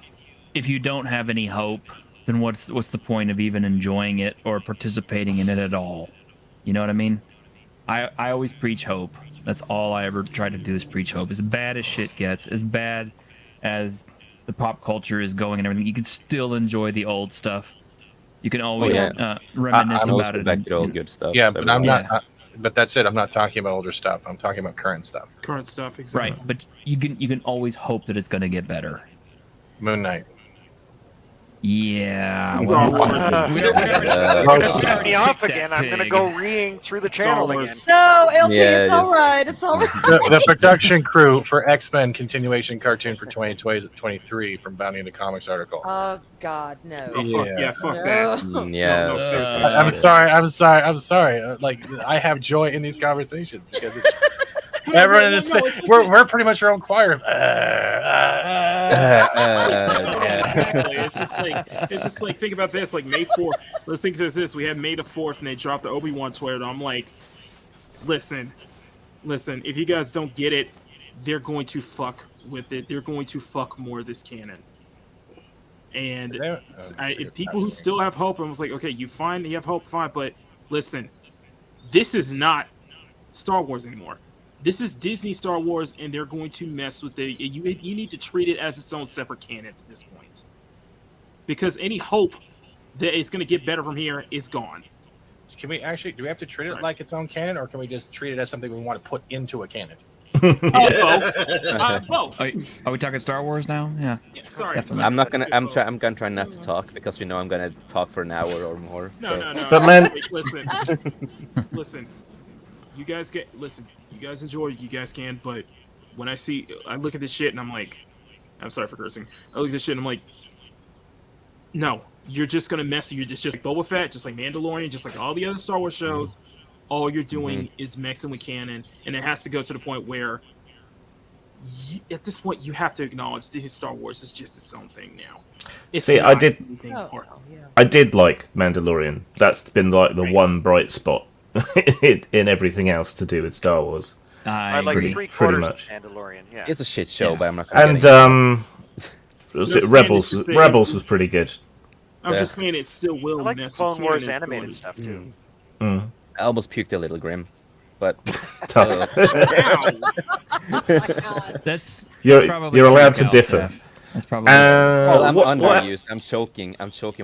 don't have any hope, then what's the point of even enjoying it or participating in it at all? You know what I mean? I always preach hope. That's all I ever try to do is preach hope. As bad as shit gets, as bad as the pop culture is going and everything, you can still enjoy the old stuff. You can always reminisce about it. Back to all good stuff. Yeah, but I'm not. But that's it. I'm not talking about older stuff. I'm talking about current stuff. Current stuff, exactly. Right, but you can always hope that it's going to get better. Moon Knight. Yeah. You're gonna start me off again. I'm gonna go reeing through the channel again. No, LT, it's all right. It's all right. The production crew for X-Men continuation cartoon for 2023 from Bounty into Comics article. Oh God, no. Fuck that. Yeah. No, seriously. I'm sorry. Like, I have joy in these conversations because it's everyone in this. We're pretty much our own choir of. Exactly. It's just like think about this. Like May 4th. Let's think of this. We had May the 4th, and they dropped the Obi-Wan trailer. I'm like, listen. If you guys don't get it, they're going to fuck with it. They're going to fuck more of this canon. And if people who still have hope, I was like, okay, you have hope, fine. But listen, this is not Star Wars anymore. This is Disney Star Wars, and they're going to mess with it. You need to treat it as its own separate canon at this point. Because any hope that it's going to get better from here is gone. Do we have to treat it like its own canon, or can we just treat it as something we want to put into a canon? Both. Are we talking Star Wars now? Yeah. Sorry. Definitely. I'm gonna try not to talk because I'm gonna talk for an hour or more. No. But man, listen. you guys listen. You guys enjoy. You guys can. But when I look at this shit and I'm like, I'm sorry for cursing. I look at this shit and I'm like, no, you're just gonna mess. You're just like Boba Fett, just like Mandalorian, just like all the other Star Wars shows. All you're doing is mixing with canon, and it has to go to the point where, at this point, you have to acknowledge that Star Wars is just its own thing now. I did like Mandalorian. That's been like the one bright spot in everything else to do with Star Wars. I like pretty much. Mandalorian. Yeah, it's a shit show, but I'm not. And Rebels was pretty good. I'm just saying it still will. I like the Clone Wars animated stuff too. I almost puked a little, Grim, but that's you're allowed to differ. That's probably. Well, I'm underused. I'm choking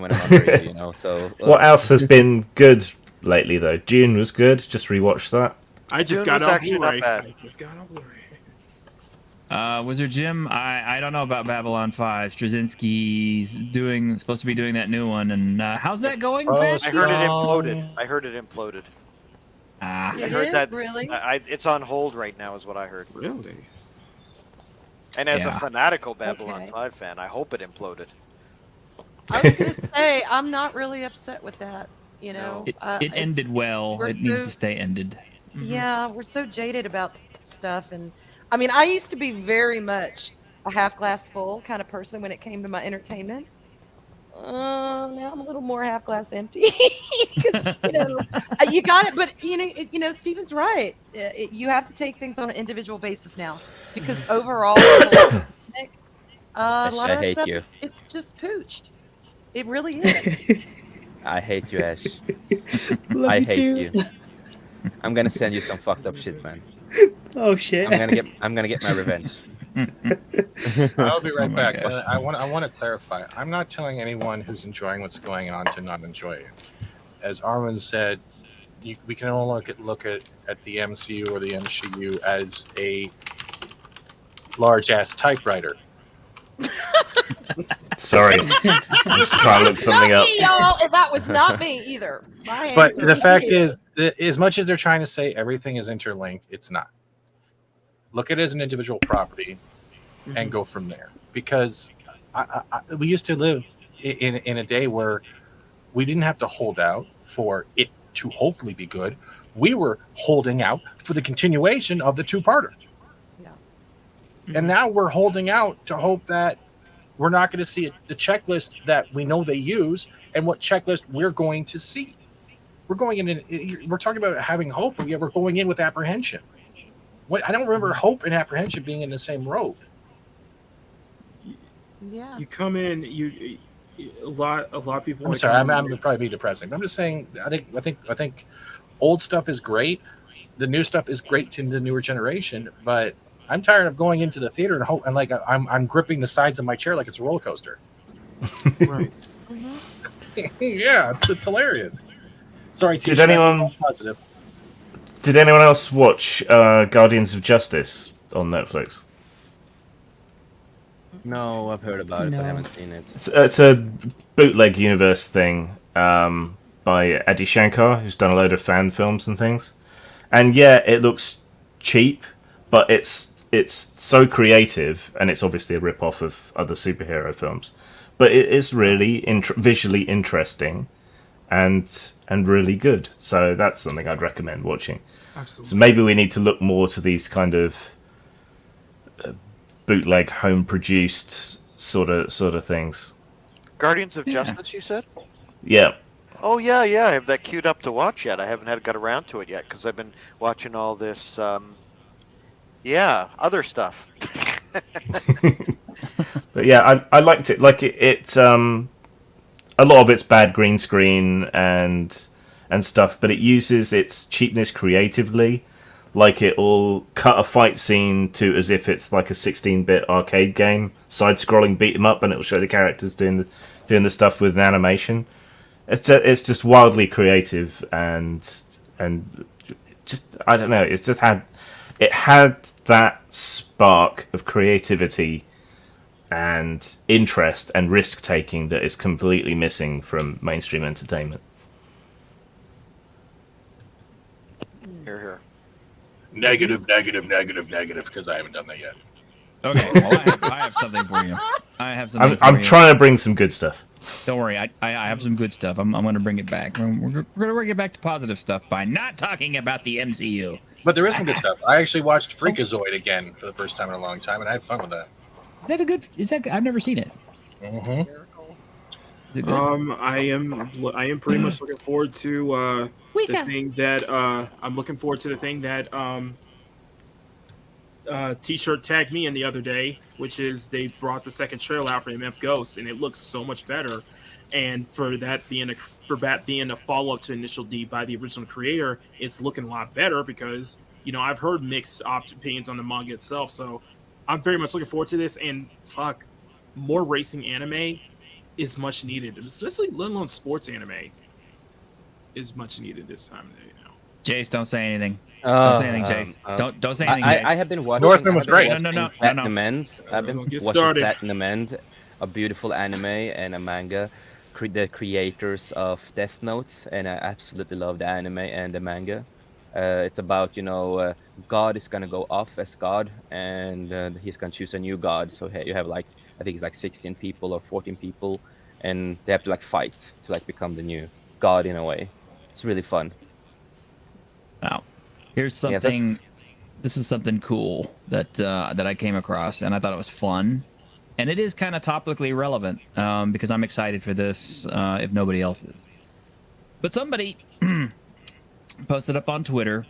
when I'm under you, So. What else has been good lately, though? Dune was good. Just rewatched that. I just got on Blu-ray. Wizard Jim, I don't know about Babylon 5. Straczynski's supposed to be doing that new one, and how's that going? I heard it imploded. I heard that really. It's on hold right now, is what I heard. Really? And as a fanatical Babylon 5 fan, I hope it imploded. I was gonna say I'm not really upset with that. You know, it ended well. It needs to stay ended. Yeah, we're so jaded about stuff, and I mean, I used to be very much a half glass full kind of person when it came to my entertainment. Now I'm a little more half glass empty. Because you got it, but Steven's right. You have to take things on an individual basis now, because overall, a lot of that stuff, it's just pooched. It really is. I hate you, Ash. I hate you. I'm gonna send you some fucked up shit, man. Oh shit! I'm gonna get my revenge. I'll be right back. I want to clarify. I'm not telling anyone who's enjoying what's going on to not enjoy it. As Armin said, we can all look at the MCU or the MCU as a large ass typewriter. Sorry, I'm just trying to look something up. Y'all, that was not me either. But the fact is, that as much as they're trying to say everything is interlinked, it's not. Look at it as an individual property and go from there. Because we used to live in a day where we didn't have to hold out for it to hopefully be good. We were holding out for the continuation of the two-parter. Yeah. And now we're holding out to hope that we're not going to see the checklist that we know they use and what checklist we're going to see. We're going in. We're talking about having hope, but yet we're going in with apprehension. I don't remember hope and apprehension being in the same road. Yeah. You come in. A lot of people. I'm sorry. I'm probably be depressing. But I'm just saying. I think old stuff is great. The new stuff is great to the newer generation. But I'm tired of going into the theater and hope, and like I'm gripping the sides of my chair like it's a roller coaster. Right. Yeah, it's hilarious. Sorry, Did anyone else watch Guardians of Justice on Netflix? No, I've heard about it, but I haven't seen it. It's a bootleg universe thing by Adi Shankar, who's done a load of fan films and things. And yeah, it looks cheap, but it's so creative, and it's obviously a rip-off of other superhero films. But it is really visually interesting and really good. So that's something I'd recommend watching. Absolutely. So maybe we need to look more to these kind of bootleg, home-produced sort of things. Guardians of Justice, you said? Yeah. Oh yeah, I have that queued up to watch yet. I haven't got around to it yet because I've been watching all this, other stuff. But yeah, I liked it. Like it a lot of it's bad green screen and stuff, but it uses its cheapness creatively. Like it'll cut a fight scene to as if it's like a 16-bit arcade game, side-scrolling beat 'em up, and it'll show the characters doing the stuff with an animation. It's just wildly creative and just I don't know. It's just had that spark of creativity and interest and risk taking that is completely missing from mainstream entertainment. Here. Negative, because I haven't done that yet. Okay, well, I have something for you. I have something for I'm you. trying to bring some good stuff. Don't worry, I have some good stuff. I'm going to bring it back. We're going to bring it back to positive stuff by not talking about the MCU. But there is some good stuff. I actually watched Freakazoid again for the first time in a long time, and I had fun with that. Is that a good? I've never seen it. Mm-hmm. Is it good? I am pretty much looking forward to the thing that I'm looking forward to the thing that T-shirt tagged me in the other day, which is they brought the second trailer out for MF Ghost, and it looks so much better. And for that being a follow up to Initial D by the original creator, it's looking a lot better because I've heard mixed opinions on the manga itself, so I'm very much looking forward to this. And more racing anime is much needed, especially let alone sports anime is much needed this time of day. Jace, don't say anything. Don't say anything, Jace. Don't say anything, Jace. I have been watching. Northman was great. No. Platinum End. I've been Get watching started. Platinum End, a beautiful anime and a manga. The creators of Death Note, and I absolutely love the anime and the manga. It's about God is gonna go off as God, and he's gonna choose a new God. So you have I think it's 16 people or 14 people, and they have to fight to become the new God in a way. It's really fun. Now, here's something. This is something cool that I came across, and I thought it was fun, and it is kind of topically relevant because I'm excited for this if nobody else is. But somebody posted up on Twitter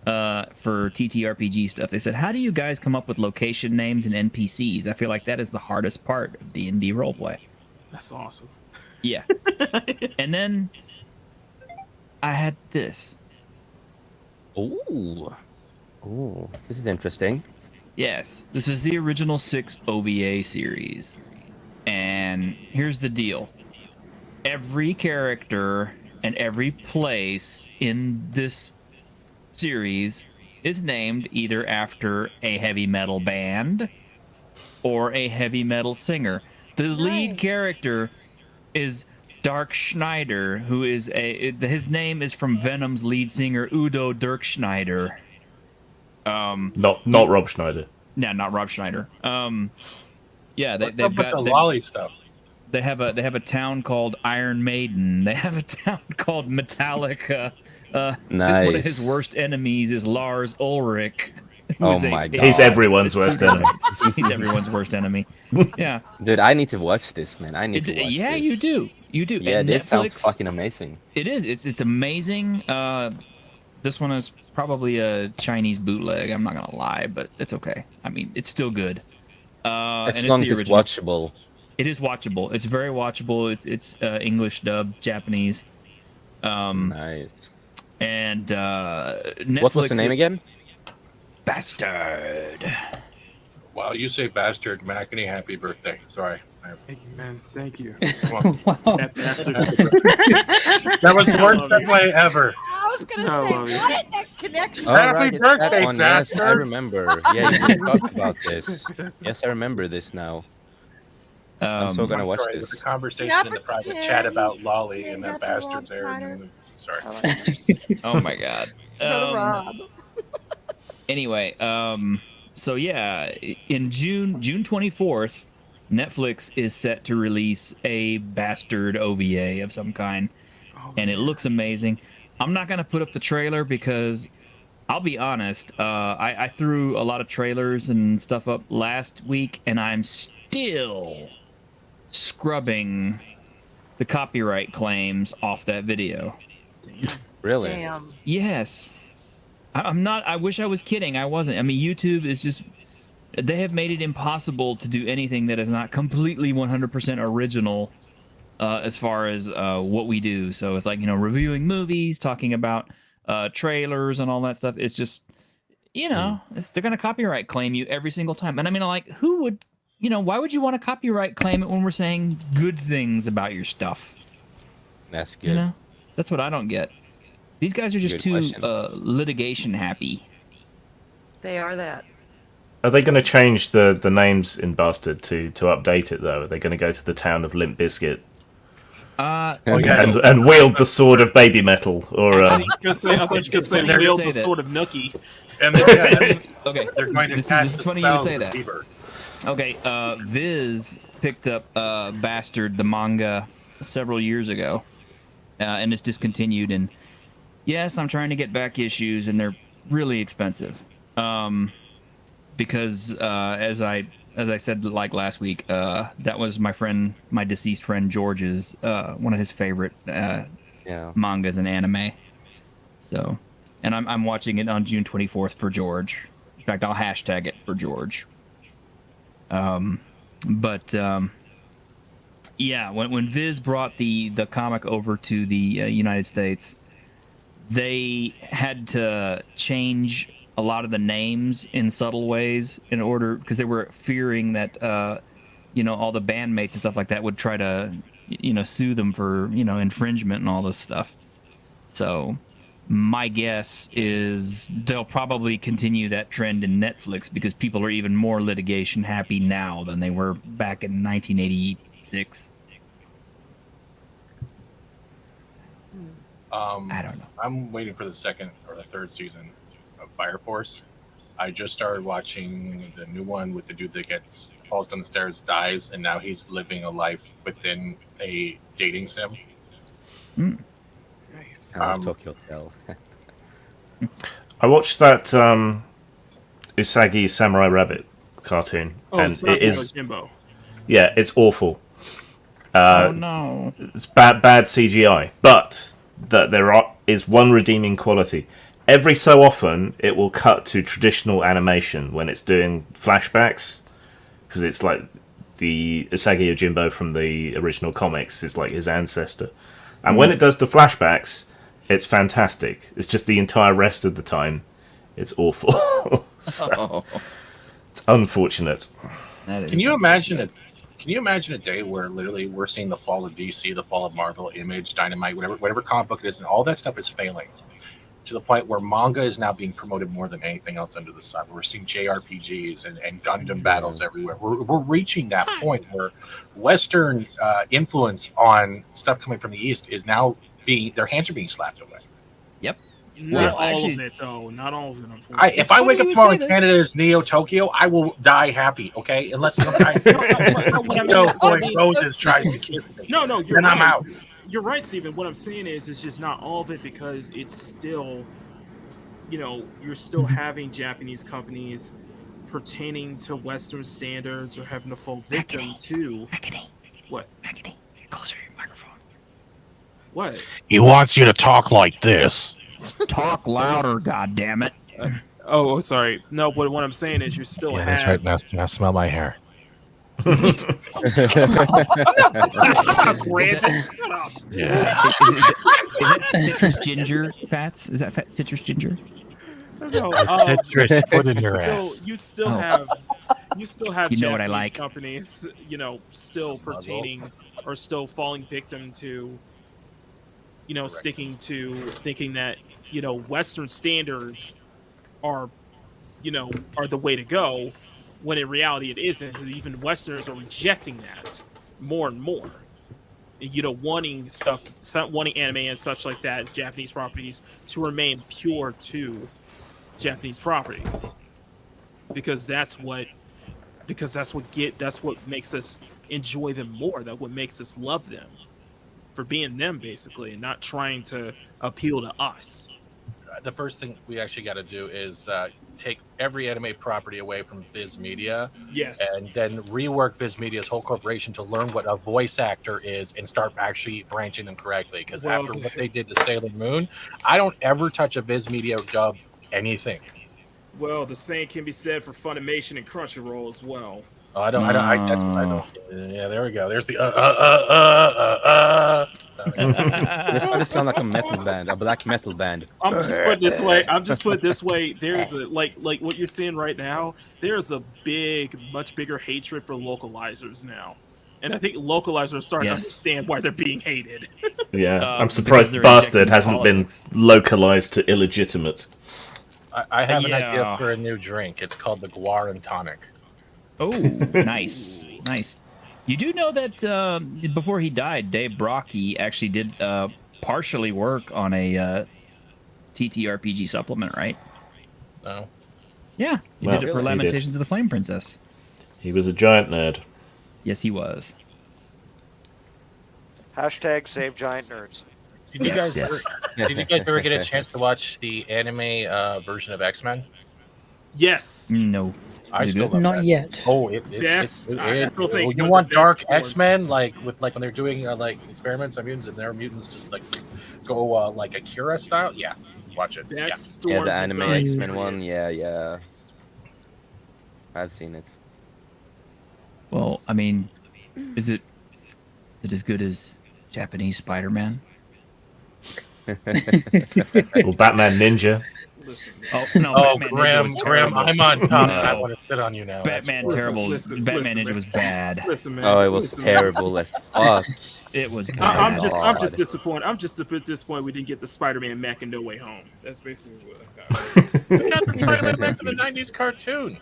for TTRPG stuff. They said, "How do you guys come up with location names and NPCs? I feel like that is the hardest part of D&D roleplay." That's awesome. Yeah. And then I had this. Ooh, this is interesting. Yes, this is the original 6 OVA series. And here's the deal. Every character and every place in this series is named either after a heavy metal band or a heavy metal singer. The lead character is Dark Schneider, who is his name is from Venom's lead singer Udo Dirk Schneider. Not Rob Schneider. No, not Rob Schneider. Yeah, they've got the lolly stuff. They have a town called Iron Maiden. They have a town called Metallica. Nice. One of his worst enemies is Lars Ulrich. Oh my god. He's everyone's worst enemy. He's everyone's worst enemy. Yeah. Dude, I need to watch this, man. I need to watch yeah, this. you do. You do. Yeah, and this Netflix, sounds fucking amazing. It is. It's amazing. This one is probably a Chinese bootleg. I'm not gonna lie, but it's okay. I mean, it's still good. As long as it's watchable. It is watchable. It's very watchable. It's English dub, Japanese. Nice. And Netflix. What was the name again? Bastard. Wow, you say bastard, Mackany, happy birthday. Sorry. Thank you, man. Thank you. Wow. That bastard. That was the worst segue ever. I was gonna say, what that connection? Oh, Happy right, it's birthday, that one. Yes, I bastard. remember. Yeah, you talked about this. Yes, I remember this now. I'm so gonna watch Sorry, it was this. a conversation in the private chat about Lolly and that bastard's there. And sorry. Oh my god. Brother Rob. Anyway, so yeah, in June 24th, Netflix is set to release a Bastard OVA of some kind, and it looks amazing. I'm not gonna put up the trailer because I'll be honest, I threw a lot of trailers and stuff up last week, and I'm still scrubbing the copyright claims off that video. Really? Damn. Yes. I'm not. I wish I was kidding. I wasn't. I mean, YouTube is just. They have made it impossible to do anything that is not completely 100% original as far as what we do. So it's like, reviewing movies, talking about trailers and all that stuff. It's just, they're going to copyright claim you every single time. And I mean, like, who would, why would you want to copyright claim it when we're saying good things about your stuff? That's good. That's what I don't get. These guys are just too litigation happy. They are that. Are they going to change the names in Bastard to update it, though? Are they going to go to the town of Limp Bizkit? and wield the sword of baby metal, or I thought you were going to say wield the sword of Nookie. And Okay, they're going to this is funny you would say that. Okay, Viz picked up Bastard, the manga, several years ago, and it's discontinued. And yes, I'm trying to get back issues, and they're really expensive. Because as I said like last week, that was my deceased friend George's one of his favorite mangas and anime. So, and I'm watching it on June 24th for George. In fact, I'll hashtag it for George. Yeah, when Viz brought the comic over to the United States, they had to change a lot of the names in subtle ways in order, because they were fearing that all the bandmates and stuff like that would try to sue them for infringement and all this stuff. So my guess is they'll probably continue that trend in Netflix, because people are even more litigation happy now than they were back in 1986. I don't know. I'm waiting for the second or the third season of Fire Force. I just started watching the new one with the dude that falls down the stairs, dies, and now he's living a life within a dating sim. Nice. Tokyo Hotel. I watched that Usagi Samurai Rabbit cartoon, and it is Jimbo. Yeah, it's awful. Oh no! It's bad CGI, but that is one redeeming quality. Every so often, it will cut to traditional animation when it's doing flashbacks, because it's like the Usagi Yojimbo from the original comics is like his ancestor, and when it does the flashbacks, it's fantastic. It's just the entire rest of the time, it's awful. So, it's unfortunate. Can you imagine it? Can you imagine a day where literally we're seeing the fall of DC, the fall of Marvel, Image, Dynamite, whatever comic book it is, and all that stuff is failing to the point where manga is now being promoted more than anything else under the sun. We're seeing JRPGs and Gundam battles everywhere. We're reaching that point where Western influence on stuff coming from the East is now their hands are being slapped away. Yep. Not all of it, though. Not all of it, unfortunately. If I wake up tomorrow and Canada is Neo Tokyo, I will die happy, okay? Unless Roses tries to kiss me. No, you're then right. I'm out. You're right, Steven. What I'm saying is, it's just not all of it, because it's still, you're still having Japanese companies pertaining to Western standards or having to fall victim to. What? Maggie, closer to your microphone. What? He wants you to talk like this. Talk louder, goddammit. Oh, sorry. No, but what I'm saying is you still have... That's right. Now smell my hair. I'm not Brandon. Shut up. Yeah. Is that citrus ginger, Fats? Is that citrus ginger? No, citrus foot in your ass. You still have Japanese what I like. companies, still pertaining or still falling victim to, sticking to thinking that, Western standards are the way to go, when in reality it isn't. And even Westerners are rejecting that more and more. Wanting anime and such like that as Japanese properties to remain pure to Japanese properties, because that's what makes us enjoy them more. That's what makes us love them for being them, basically, and not trying to appeal to us. The first thing we actually got to do is take every anime property away from Viz Media. Yes. And then rework Viz Media's whole corporation to learn what a voice actor is and start actually branching them correctly. Because after what they did to Sailor Moon, I don't ever touch a Viz Media dub anything. Well, the same can be said for Funimation and Crunchyroll as well. I don't. Yeah, there we go. There's the This started to sound like a metal band, a black metal band. I'm just put it this way. There's a like what you're seeing right now. There's a much bigger hatred for localizers now, and I think localizers are starting to understand why they're being hated. Yeah, I'm surprised Bastard hasn't been localized to illegitimate. I have an idea for a new drink. It's called the Guar and Tonic. Oh, nice. You do know that before he died, Dave Brockie actually did partially work on a TTRPG supplement, right? No. Yeah, he Well, did it for he did. Lamentations of the Flame Princess. He was a giant nerd. Yes, he was. Hashtag save giant nerds. Did you guys ever get a chance to watch the anime version of X-Men? Yes. No. I still love Not that. yet. Oh, I still think you one want of the dark best ones. X-Men, like when they're doing like experiments on mutants and their mutants just like go like Akira style? Yeah, watch it. Best Yeah. storm the anime design X-Men period. one. Yeah. I've seen it. Well, I mean, is it as good as Japanese Spider-Man? Or Batman Ninja. Listen, Oh no! Oh, Batman Ninja Graham, was Graham, terrible. I'm on top. No. I want to sit on you now. That's Batman horrible. terrible. Listen, Batman Ninja man. was bad. listen, man. Oh, it was listen, man. terrible as fuck. It was bad. I'm just God. disappointed. I'm just a bit disappointed we didn't get the Spider-Man Mac and No Way Home. That's basically what I got. We got the Spider-Man back in the '90s cartoon.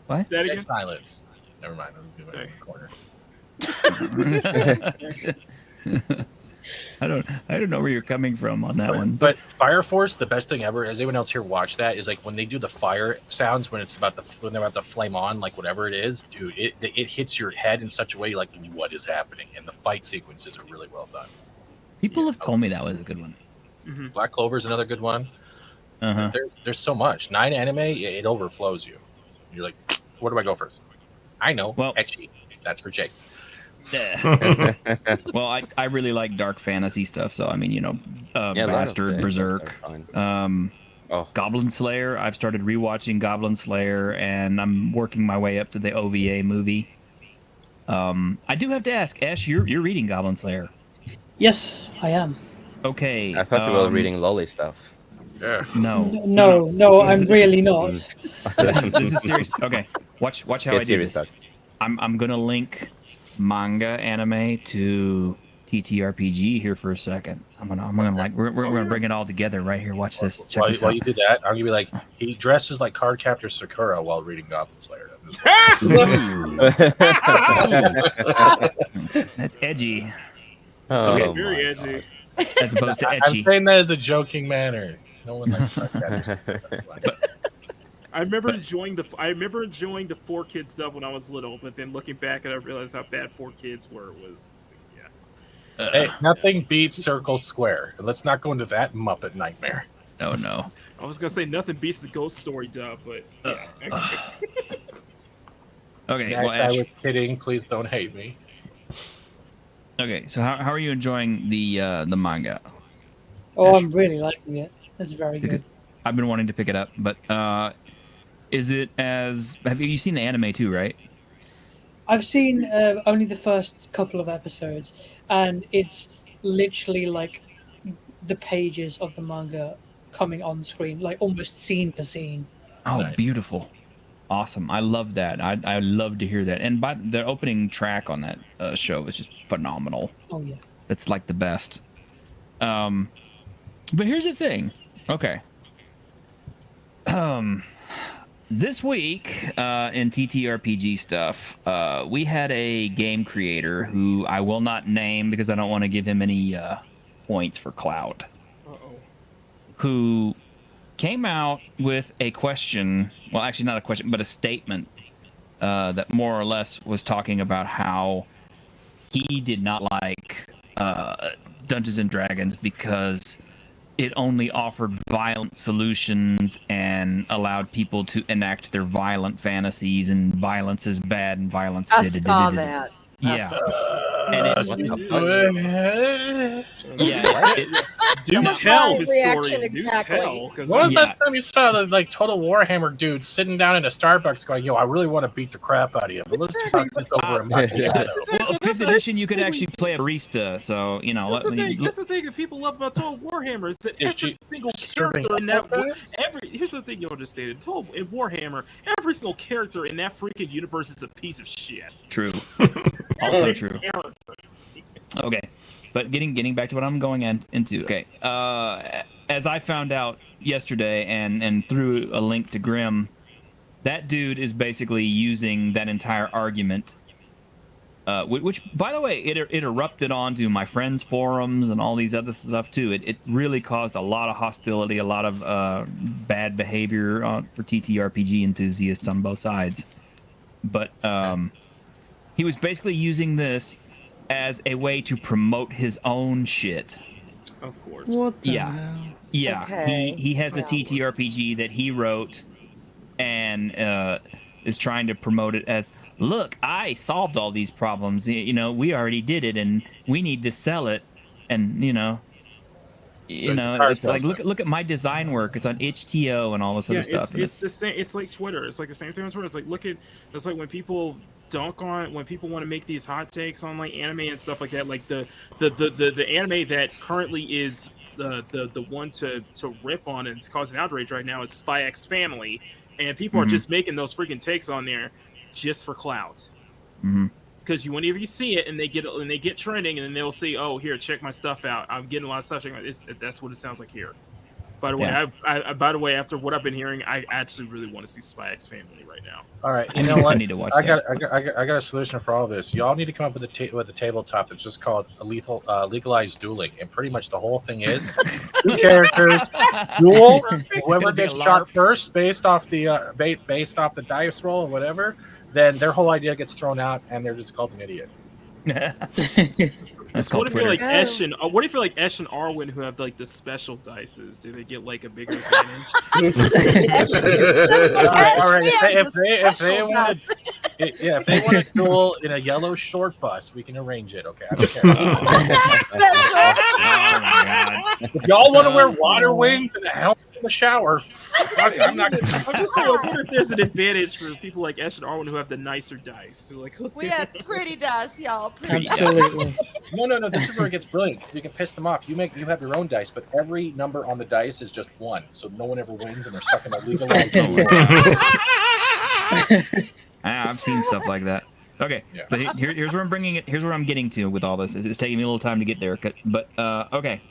What? Say that again. Silence. Never mind. I was going in the corner. I don't know where you're coming from on that one. But Fire Force, the best thing ever. Has anyone else here watched that? Is like when they do the fire sounds when they're about to flame on, like whatever it is, dude. It hits your head in such a way, like what is happening, and the fight sequences are really well done. People have told me that was a good one. Mm-hmm. Black Clover is another good one. Uh-huh. There's so much. 9 anime, it overflows you. You're like, where do I go first? I know. Well- Ecchi. That's for Jace. Well, I really like dark fantasy stuff, so I mean, Yeah, a lot of Bastard, the Berserk, animes are fine. Goblin Slayer. I've started rewatching Goblin Slayer, and I'm working my way up to the OVA movie. I do have to ask, Ash, you're reading Goblin Slayer. Yes, I am. Okay. I thought you were reading lolly stuff. Yes. No, I'm really not. This is serious. Okay, watch how Get I do serious, this. Doc. I'm gonna link manga anime to TTRPG here for a second. I'm gonna like we're gonna bring it all together right here. Watch this. Check this While out. you do that, I'm gonna be like, he dresses like Card Captor Sakura while reading Goblin Slayer. That's edgy, Oh, Okay, Very my edgy. as opposed to I'm etchy. saying that as a joking manner. No one likes Card Captor Sakura. I remember enjoying the 4Kids stuff when I was little, but then looking back, I realized how bad 4Kids were. It was, yeah. Hey, nothing beats Circle Square. Let's not go into that Muppet nightmare. Oh no. I was gonna say nothing beats the Ghost Story dub, but yeah. Okay. Ash, Well, Ash. I was kidding. Please don't hate me. Okay. So how are you enjoying the manga? Oh, Ash. I'm really liking it. It's very good. I've been wanting to pick it up, but is it as? Have you seen the anime too? Right? I've seen only the first couple of episodes, and it's literally like the pages of the manga coming on screen, like almost scene for scene. Oh, Nice. beautiful. Awesome. I love that. I love to hear that. And by the opening track on that show was just phenomenal. Oh yeah. It's like the best. But here's the thing. Okay. This week in TTRPG stuff, we had a game creator who I will not name because I don't want to give him any points for clout. Who came out with a question, well, actually not a question, but a statement that more or less was talking about how he did not like Dungeons and Dragons because it only offered violent solutions and allowed people to enact their violent fantasies, and violence is bad and violence I saw that. Yeah. Do That was tell, my historian. reaction Do exactly. tell. 'Cause When was the Yeah. last time you saw the like Total Warhammer dude sitting down in a Starbucks going, "Yo, I really want to beat the crap out of you, but let's just talk this over a macchiato." Well, fifth edition, you could actually play a barista, so you know. That's the thing. That's the thing that people love about Total Warhammer is that Is every she single serving character in that alcohol? here's the thing you understand. In Warhammer, every single character in that freaking universe is a piece of shit. True. Also true. Okay, but getting back to what I'm going into. Okay, as I found out yesterday, and through a link to Grimm, that dude is basically using that entire argument, which, by the way, it erupted onto my friends' forums and all these other stuff too. It really caused a lot of hostility, a lot of bad behavior for TTRPG enthusiasts on both sides. But he was basically using this as a way to promote his own shit. Of course. What the hell? Yeah. Okay. He has a TTRPG that he wrote and is trying to promote it as, look, I solved all these problems. You know, we already did it, and we need to sell it. And it's like, look at my design work. It's on itch.io and all this other stuff. It's the same. It's like Twitter. It's like the same thing on Twitter. It's like it's like when people dunk on, when people want to make these hot takes on like anime and stuff like that. Like the anime that currently is the one to rip on and cause an outrage right now is Spy X Family, and people are just making those freaking takes on there just for clout. Because whenever you see it and they get trending, and then they'll say, "Oh, here, check my stuff out. I'm getting a lot of stuff." That's what it sounds like here. By the way, by the way, after what I've been hearing, I actually really want to see Spy X Family right now. All right, you know what? I need to watch I got a solution for all of this. Y'all need to come up with a tabletop that's just called legalized dueling, and pretty much the whole thing is 2 characters duel. Whoever gets shot first, based off the dice roll or whatever, then their whole idea gets thrown out, and they're just called an idiot. That's What if you're like Twitter. Esh and what if you're like Esh and Arwen who have like the special dices? Do they get like a bigger advantage? All right. If they want to duel in a yellow short bus, we can arrange it. Okay, I don't care. If y'all want to wear water wings and a helmet in the shower, I'm not. I'm just saying, I wonder if there's an advantage for people like Esh and Arwen who have the nicer dice. So like, We have pretty dice, y'all. Pretty Absolutely. No. This is where it gets brilliant. You can piss them off. You have your own dice, but every number on the dice is just 1, so no one ever wins, and they're stuck in a legal. I've seen stuff like that. Okay, but here's where I'm bringing it. Here's where I'm getting to with all this. It's taking me a little time to get there, but okay.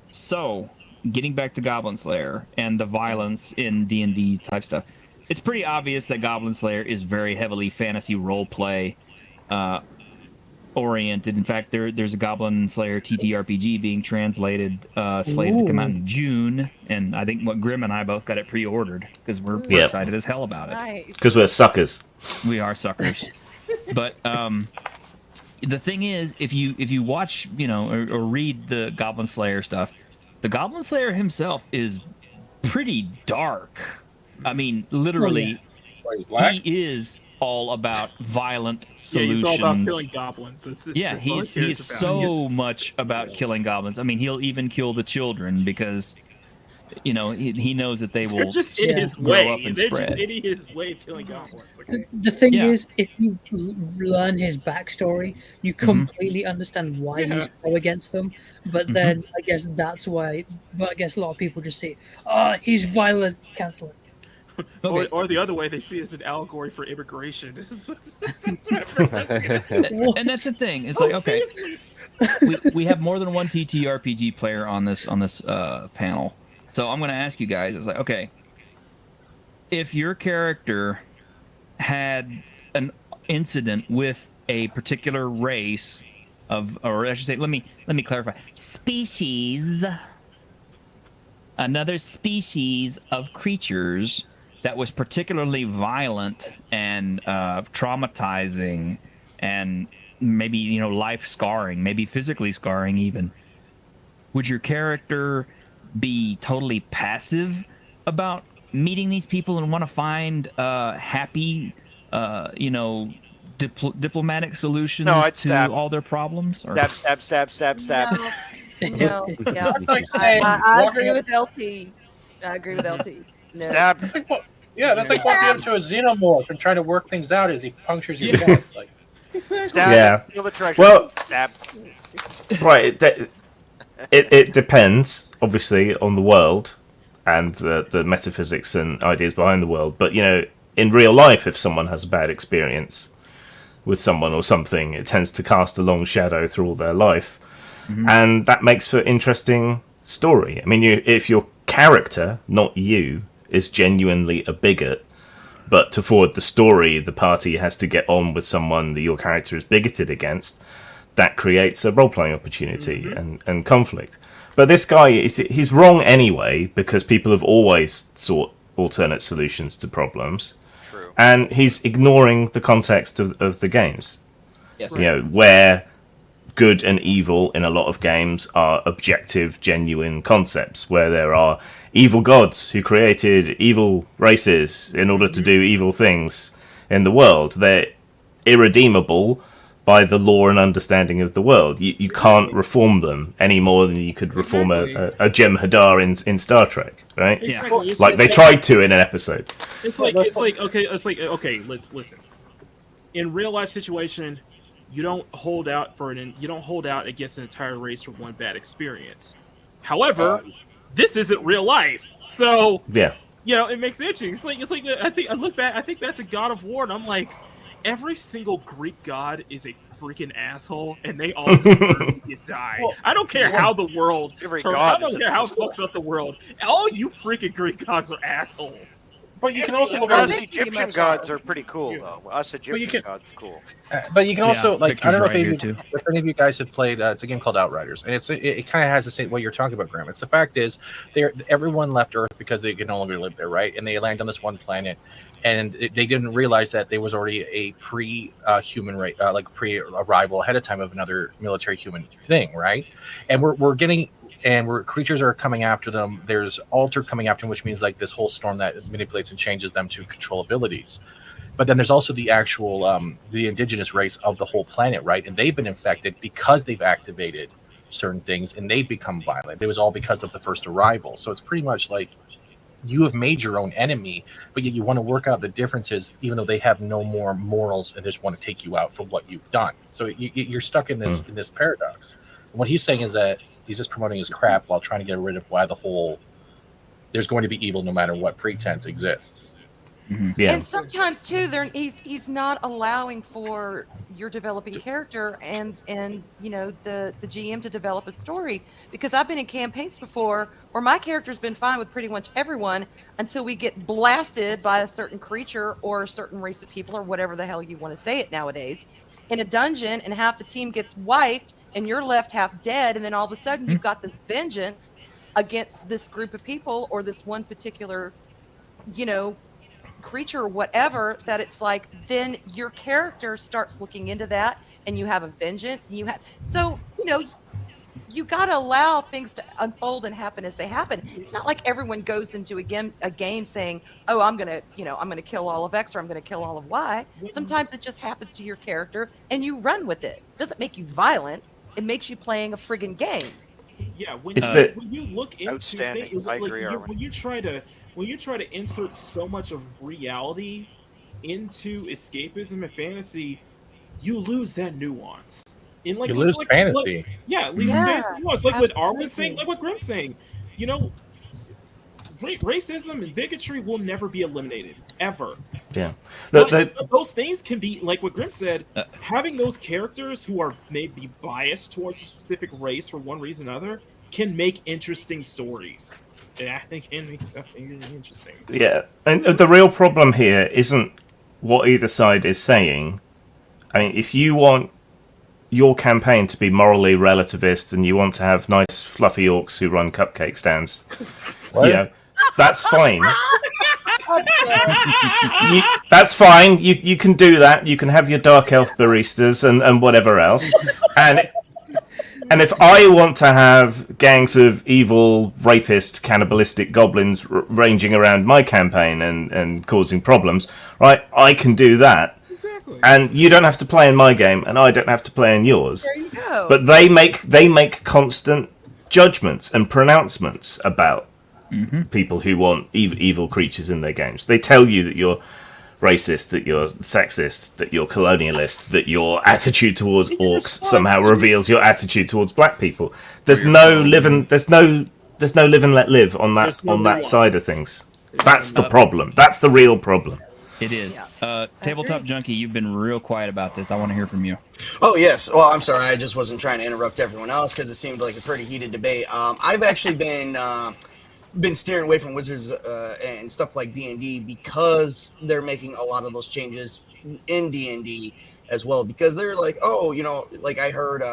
So, getting back to Goblin Slayer and the violence in D&D type stuff, it's pretty obvious that Goblin Slayer is very heavily fantasy roleplay oriented. In fact, there's a Goblin Slayer TTRPG being translated, slated to come out in June, and I think Grim and I both got it pre-ordered because we're excited as hell about it. Nice. Because we're suckers. We are suckers. But the thing is, if you watch, or read the Goblin Slayer stuff, the Goblin Slayer himself is pretty dark. I mean, literally, he is all about violent solutions. Yeah, he's all about killing goblins. He's so much about killing goblins. I mean, he'll even kill the children because, he knows that they will They're just in his way. And They're spread. just in his way of killing goblins. Okay. The thing is, if you learn his backstory, you completely understand why he's so against them. But then I guess that's why. But I guess a lot of people just say, he's violent, cancel it. Okay. Or the other way, they see it as an allegory for immigration. And that's the thing. It's like, okay, we have more than one TTRPG player on this panel. So I'm going to ask you guys, it's like, okay, if your character had an incident with a particular race or I should say, let me clarify, species, another species of creatures that was particularly violent and traumatizing and maybe, life scarring, maybe physically scarring even, would your character be totally passive about meeting these people and want to find happy, diplomatic solutions to all their problems? Or? Stab. No. Yeah. I agree with LT. No. Stab. That's like walking into a xenomorph and trying to work things out as he punctures your chest. Like, Stab. Yeah. Steal the treasure. Well, Stab. Right. It depends, obviously, on the world and the metaphysics and ideas behind the world. But, in real life, if someone has a bad experience with someone or something, it tends to cast a long shadow through all their life. And that makes for interesting story. I mean, if your character, not you, is genuinely a bigot, but to forward the story, the party has to get on with someone that your character is bigoted against. That creates a role-playing opportunity and conflict. But this guy, he's wrong anyway, because people have always sought alternate solutions to problems. True. And he's ignoring the context of the games. Yes. You know, where good and evil in a lot of games are objective, genuine concepts, where there are evil gods who created evil races in order to do evil things in the world. They're irredeemable by the law and understanding of the world. You can't reform them any more than you could reform a Jem'Hadar in Star Trek, right? Exactly. Like they tried to in an episode. It's like okay. Let's listen. In real life situation, you don't hold out against an entire race for one bad experience. However, this isn't real life, so yeah, you know it makes it interesting. It's like I think back to God of War, and I'm like, every single Greek god is a freaking asshole, and they all deserve to die. Well, I don't care how the world every turns. god I don't is care an how asshole. fucks up the world. All you freaking Greek gods are assholes. But you can also look at Us They pretty Egyptian much gods are. are pretty cool, though. Us Egyptian can- gods are cool. But you can also like I don't know if, pictures right any, here, if any of you guys have played. It's a game called Outriders, and it kind of has the same what you're talking about, Graham. It's the fact is, everyone left Earth because they could no longer live there, right? And they land on this one planet, and they didn't realize that there was already a pre-human race, like pre-arrival ahead of time of another military human thing, right? And we're getting. And creatures are coming after them. There's altar coming after them, which means like this whole storm that manipulates and changes them to control abilities. But then there's also the actual the indigenous race of the whole planet, right? And they've been infected because they've activated certain things, and they've become violent. It was all because of the first arrival. So it's pretty much like you have made your own enemy, but yet you want to work out the differences, even though they have no more morals and just want to take you out for what you've done. So you're stuck in this paradox. And what he's saying is that he's just promoting his crap while trying to get rid of why the whole there's going to be evil no matter what pretense exists. Yeah. And sometimes too, he's not allowing for your developing character and you know the GM to develop a story, because I've been in campaigns before where my character's been fine with pretty much everyone until we get blasted by a certain creature or a certain race of people or whatever the hell you want to say it nowadays in a dungeon, and half the team gets wiped and you're left half dead, and then all of a sudden you've got this vengeance against this group of people or this one particular, you know, creature or whatever, that it's like then your character starts looking into that and you have a vengeance and you have, so you know, you got to allow things to unfold and happen as they happen. It's not like everyone goes into a game saying, oh, I'm gonna kill all of X or I'm gonna kill all of Y. Sometimes it just happens to your character and you run with it. It doesn't make you violent, it makes you playing a friggin' game. Yeah, when you look into Outstanding. I agree, Armin. when you try to insert so much of reality into escapism and fantasy, you lose that nuance. In like You lose fantasy. Nuance. Like what Armin's saying, absolutely. like what Grim's saying. You know, racism and bigotry will never be eliminated ever. Yeah. But those things can be, like what Grim said, having those characters who are maybe biased towards a specific race for one reason or another can make interesting stories. And I think can make that really interesting. Yeah, and the real problem here isn't what either side is saying. I mean, if you want your campaign to be morally relativist and you want to have nice fluffy orcs who run cupcake stands, you know, that's fine. That's fine. You can do that. You can have your dark elf baristas and whatever else. And if I want to have gangs of evil, rapist, cannibalistic goblins ranging around my campaign and causing problems, right, I can do that. Exactly. And you don't have to play in my game, and I don't have to play in yours. There you go. But they make constant judgments and pronouncements about people who want evil creatures in their games. They tell you that you're racist, that you're sexist, that you're colonialist, that your attitude towards orcs somehow reveals your attitude towards black people. There's no live and let live on that side of things. That's the problem. That's the real problem. It is. Tabletop Junkie, you've been real quiet about this. I want to hear from you. Oh, yes. Well, I'm sorry. I just wasn't trying to interrupt everyone else because it seemed like a pretty heated debate. I've actually been been steering away from Wizards and stuff like D&D because they're making a lot of those changes in D&D as well, because they're like, oh, like I heard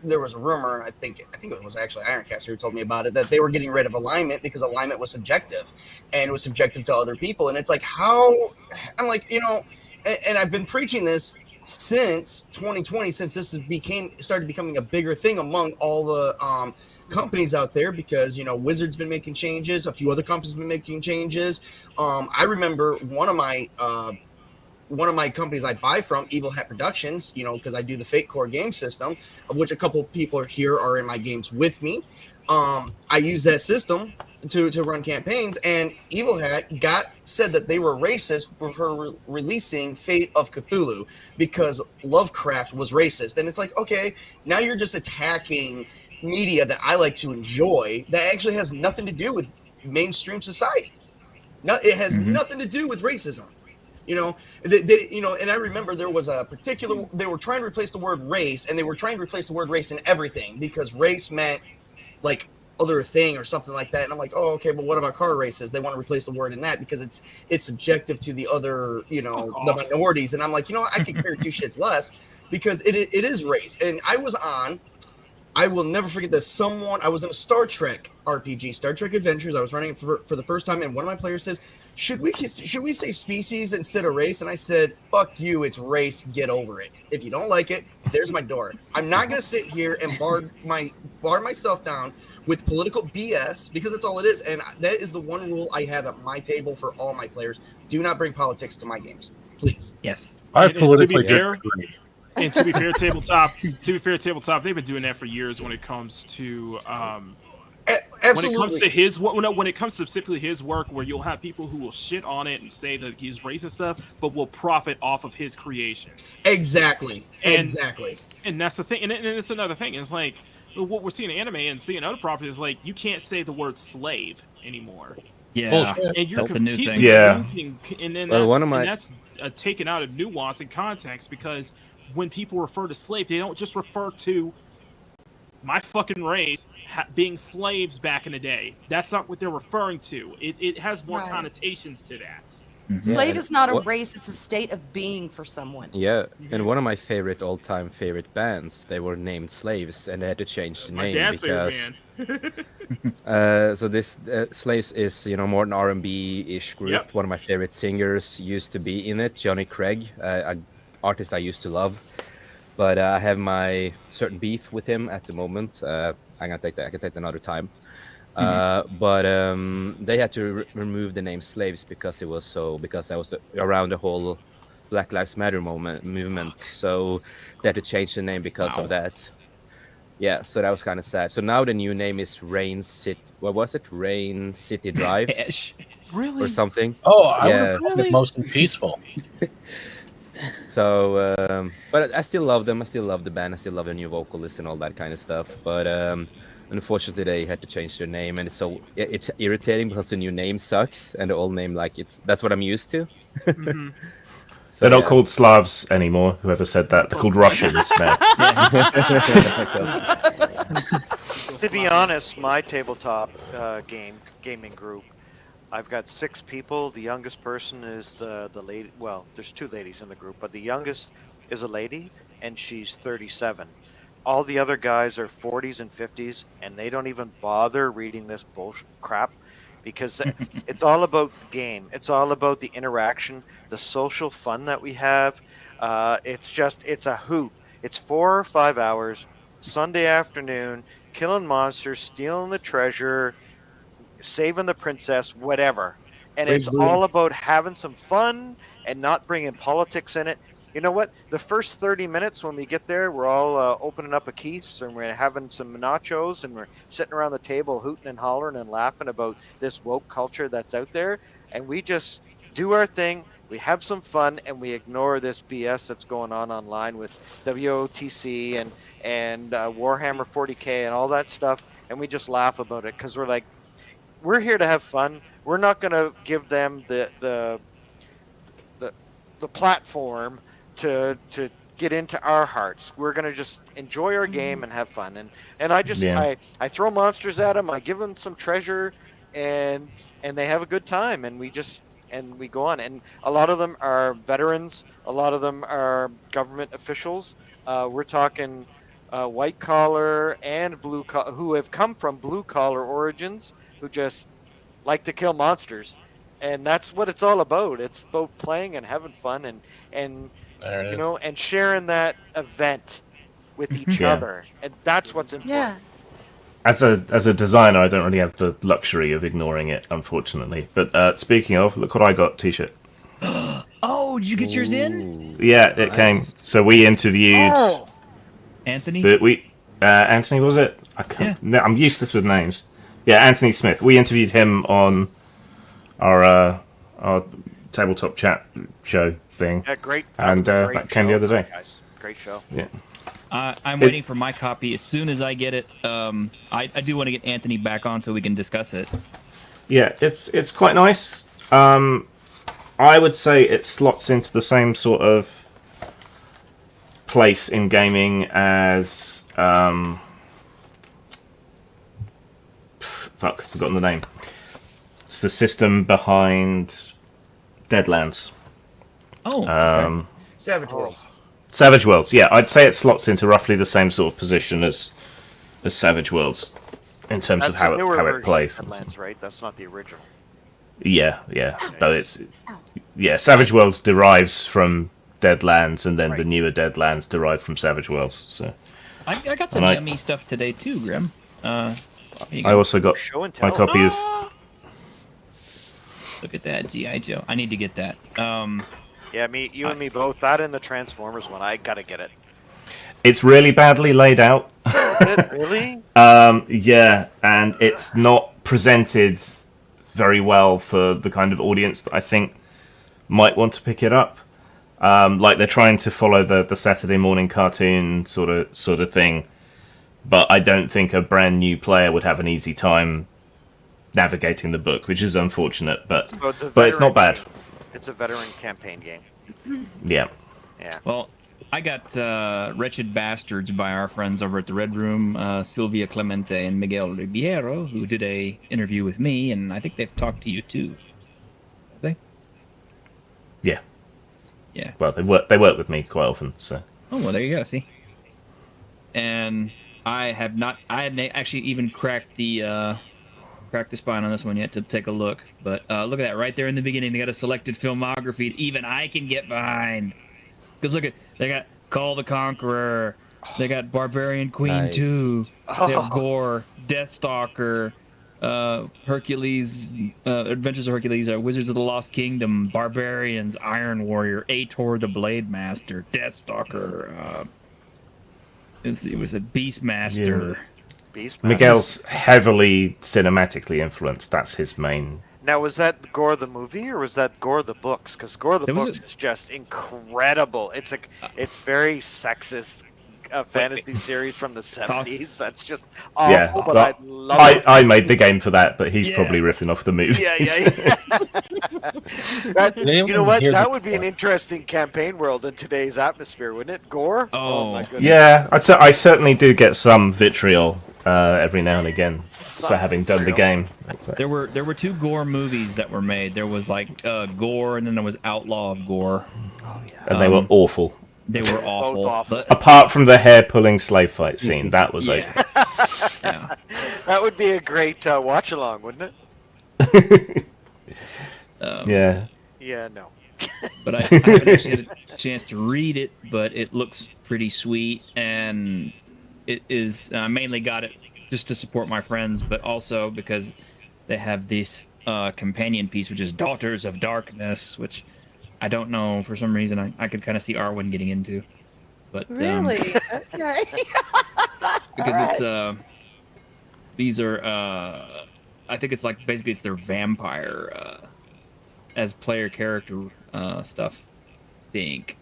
there was a rumor, I think it was actually Ironcaster who told me about it, that they were getting rid of alignment because alignment was subjective, and it was subjective to other people. And it's like, how? I'm like, and I've been preaching this since 2020, since this started becoming a bigger thing among all the companies out there, because Wizards been making changes, a few other companies been making changes. I remember one of my companies I buy from, Evil Hat Productions, because I do the Fate Core game system, of which a couple of people here are in my games with me. I use that system to run campaigns, and Evil Hat said that they were racist for releasing Fate of Cthulhu because Lovecraft was racist. And it's like, okay, now you're just attacking media that I like to enjoy that actually has nothing to do with mainstream society. No, it has nothing to do with racism. And I remember there was a particular, they were trying to replace the word race, and they were trying to replace the word race in everything because race meant like other thing or something like that. And I'm like, oh, okay, but what about car races? They want to replace the word in that because it's subjective to the other, the minorities. And I'm like, I could care two shits less, because it is race. And I will never forget this. I was in a Star Trek RPG, Star Trek Adventures. I was running it for the first time, and one of my players says, should we say species instead of race? And I said, fuck you, it's race, get over it. If you don't like it, there's my door. I'm not going to sit here and bar myself down with political BS, because that's all it is. And that is the one rule I have at my table for all my players. Do not bring politics to my games, please. Yes. I politically disagree. And to be fair, tabletop, they've been doing that for years when it comes to Absolutely. When it comes to specifically his work, where you'll have people who will shit on it and say that he's racist stuff, but will profit off of his creations. Exactly. And that's the thing. And it's another thing. It's like what we're seeing in anime and seeing other properties is like you can't say the word slave anymore. Yeah, and you're completely losing. And then that's taken out of nuance and context, because when people refer to slave, they don't just refer to my fucking race being slaves back in the day. That's not what they're referring to. It has more connotations to that. Slave is not a race, it's a state of being for someone. Yeah, and one of my all-time favorite bands, they were named Slaves, and they had to change the name because... so this Slaves is, more an R&B-ish group. Yep. One of my favorite singers used to be in it, Johnny Craig, an artist I used to love. But I have my certain beef with him at the moment. I can take that another time. But they had to remove the name Slaves because that was around the whole Black Lives Matter movement. So they had to change the name because of that. Yeah, so that was kind of sad. So now the new name is Rain City. What was it? Rain City Drive? Really? Or something. Oh, I would have called it Mostly Peaceful. So, but I still love them. I still love the band. I still love the new vocalist and all that kind of stuff. But unfortunately, they had to change their name, and it's irritating because the new name sucks, and the old name, that's what I'm used to. So, they're not called Slavs anymore. Whoever said that, they're called Russians now. To be honest, my tabletop gaming group, I've got 6 people. The youngest person is the lady. Well, there's 2 ladies in the group, but the youngest is a lady, and she's 37. All the other guys are 40s and 50s, and they don't even bother reading this bullshit crap, because it's all about the game. It's all about the interaction, the social fun that we have. It's a hoot. It's 4 or 5 hours, Sunday afternoon, killing monsters, stealing the treasure, saving the princess, whatever. And it's all about having some fun and not bringing politics in it. You know what? The first 30 minutes when we get there, we're all opening up a Keith's and we're having some nachos and we're sitting around the table hooting and hollering and laughing about this woke culture that's out there. And we just do our thing. We have some fun and we ignore this BS that's going on online with WOTC and Warhammer 40K and all that stuff. And we just laugh about it because we're like, we're here to have fun. We're not going to give them the platform to get into our hearts. We're gonna just enjoy our game and have fun. And I just Yeah. I throw monsters at them. I give them some treasure, and they have a good time. And we go on. And a lot of them are veterans. A lot of them are government officials. We're talking white collar and blue collar who have come from blue collar origins, who just like to kill monsters. And that's what it's all about. It's about playing and having fun and There it is. and sharing that event with each Yeah. other. And that's what's important. Yeah. As a designer, I don't really have the luxury of ignoring it, unfortunately. But speaking of, look what I got, T-shirt. Oh, did you get yours in? Yeah, it came. So we interviewed Anthony? Anthony, was it? I can't. No, I'm useless with names. Yeah, Anthony Smith. We interviewed him on our tabletop chat show thing. Yeah, great. And great that came the show, other day. guys. Great show. Yeah. I'm waiting for my copy. As soon as I get it, I do want to get Anthony back on so we can discuss it. Yeah, it's quite nice. I would say it slots into the same sort of place in gaming as forgotten the name. It's the system behind Deadlands. Oh, okay. Savage Worlds. Savage Worlds. Yeah, I'd say it slots into roughly the same sort of position as Savage Worlds in terms of That's how a newer it version plays. of Deadlands, right? That's not the original. Yeah. But Savage Worlds derives from Deadlands, and then the newer Deadlands derive from Savage Worlds. So I got some yummy stuff today too, Grim. I also got my copy of. Look at that, G.I. Joe. I need to get that. Yeah, you and me both. That and the Transformers one. I gotta get it. It's really badly laid out. Is it really? Yeah, and it's not presented very well for the kind of audience that I think might want to pick it up. Like they're trying to follow the Saturday morning cartoon sort of thing, but I don't think a brand new player would have an easy time navigating the book, which is unfortunate. But it's not bad. Game. It's a veteran campaign game. Yeah. Yeah. Well, I got Wretched Bastards by our friends over at the Red Room, Silvia Clemente and Miguel Ribeiro, who did a interview with me, and I think they've talked to you too. Have they? Yeah. Yeah. Well, they work with me quite often, so. Oh, well, there you go. See. And I hadn't actually even cracked the spine on this one yet to take a look, but look at that right there in the beginning. They got a selected filmography that even I can get behind. Because look at, they got Call the Conqueror, they got Barbarian Queen 2, they have Gore, Deathstalker, Hercules, Adventures of Hercules, Wizards of the Lost Kingdom, Barbarians, Iron Warrior, Ator the Blade Master, Deathstalker. It was a Beastmaster. Yeah. Miguel's heavily cinematically influenced. That's his main. Now, was that Gore the movie or was that Gore the books? Because Gore the books is just incredible. It's very sexist fantasy series from the 70s. That's just awful, yeah, but I love it. I made the game for that, but he's probably riffing off the movie. Yeah. You know what? That would be an interesting campaign world in today's atmosphere, wouldn't it? Gore? Oh my goodness. Yeah, I certainly do get some vitriol every now and again for having done the game. There were two Gore movies that were made. There was like Gore, and then there was Outlaw of Gore. Oh, yeah. And they were awful. They were awful. But apart from the hair-pulling slave fight scene, that was okay. Yeah. That would be a great watch-along, wouldn't it? Yeah. Yeah, no. But I haven't actually had a chance to read it, but it looks pretty sweet, and it is mainly got it just to support my friends, but also because they have this companion piece, which is Daughters of Darkness, which I don't know, for some reason I could kind of see Arwen getting into. But really? Okay. Because it's these are I think it's like basically it's their vampire as player character stuff, I think.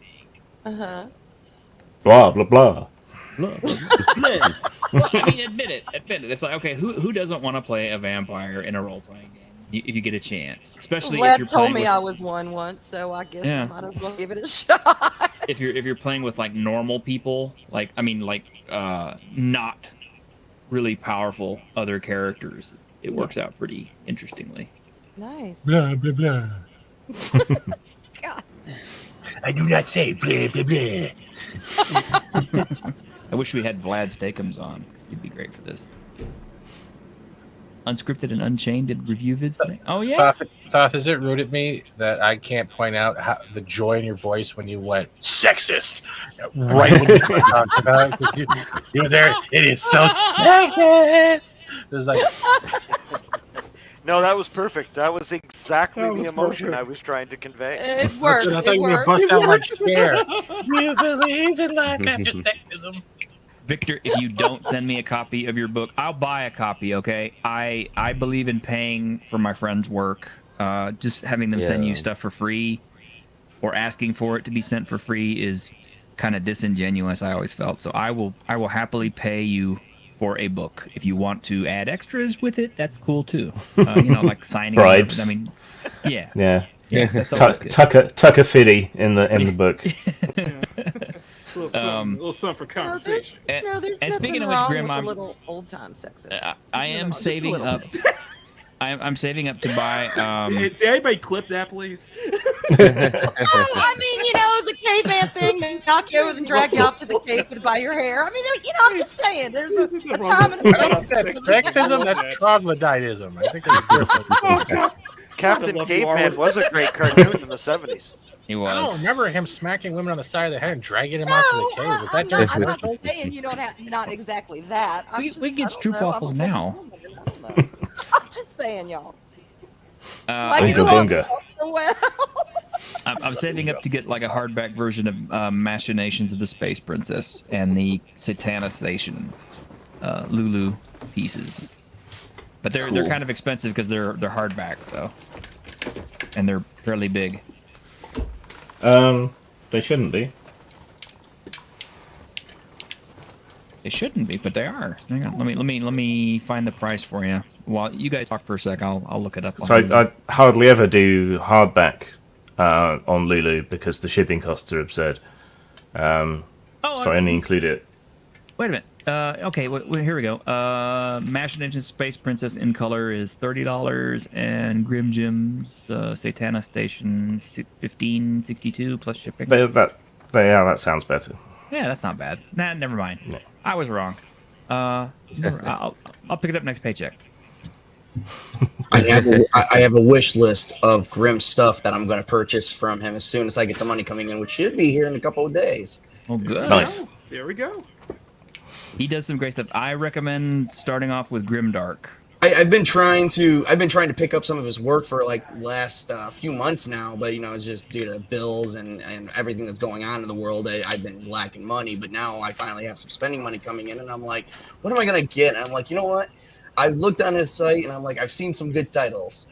Uh-huh. Blah blah blah. Well, I mean, admit it. It's like, okay, who doesn't want to play a vampire in a role-playing game if you get a chance? Especially if Vlad you're told playing me with... I was one once, so I guess Yeah. I might as well give it a shot. if you're playing with like normal people, not really powerful other characters, it works out pretty interestingly. Nice. Blah blah blah. God. I do not say blah blah blah. I wish we had Vlad Steakums on. He'd be great for this. Unscripted and Unchained did review vids today. Oh yeah. Toth, is it rude of me that I can't point out the joy in your voice when you went sexist right when you talked about it? You were there. It is so sexist. There's like. No, that was perfect. That was exactly That was the emotion perfect. I was trying to convey. It worked. I thought It you were worked. gonna bust out like scare. Do you believe in life after sexism? Victor, if you don't send me a copy of your book, I'll buy a copy, okay? I believe in paying for my friends' work. Just having them send you stuff for free or asking for it to be sent for free is kind of disingenuous, I always felt. So I will happily pay you for a book. If you want to add extras with it, that's cool too. Like signing Bribes. I mean, yeah. Yeah. That's always good. Tuck a fitty in the book. A little something for conversation. And There's speaking nothing of which, wrong Grim, with a little old time sexism. I am Just a saving little up. bit. I'm saving up to buy. Did anybody clip that, please? Oh, I mean, it's a caveman thing. They knock you over and drag you off to the cave to buy your hair. I mean, I'm just saying, there's a time and a place. Sexism? That's troglodytism. I think there's a difference. Captain love you, Caveman Arwen. was a great cartoon in the 70s. He I was. don't remember him smacking women on the side of the head and dragging him out to the cave. Was that I'm during not commercials? saying you don't have, not exactly that. We get stroopwafels now. I'm just saying, y'all. I'm Bunga. saving up to get like a hardback version of Machinations of the Space Princess and the Satana Station Lulu pieces. But they're kind of expensive because they're hardback, so, and they're fairly big. They shouldn't be. They shouldn't be, but they are. Hang on, let me find the price for you. While you guys talk for a sec, I'll look it up. So I hardly ever do hardback on Lulu because the shipping costs are absurd. So I only include it. Wait a minute. Okay, here we go. Machinations Space Princess in color is $30, and Grim Jim's Satana Station $15.62 plus shipping. That sounds better. Yeah, that's not bad. Nah, never mind. No. I was wrong. I'll pick it up next paycheck. I have a wish list of Grim stuff that I'm going to purchase from him as soon as I get the money coming in, which should be here in a couple of days. Oh, good. Nice. There we go. He does some great stuff. I recommend starting off with Grimdark. I've been trying to pick up some of his work for like last few months now, but it's just due to bills and everything that's going on in the world. I've been lacking money, but now I finally have some spending money coming in, and I'm like, what am I gonna get? And I'm like, you know what? I looked on his site, and I'm like, I've seen some good titles,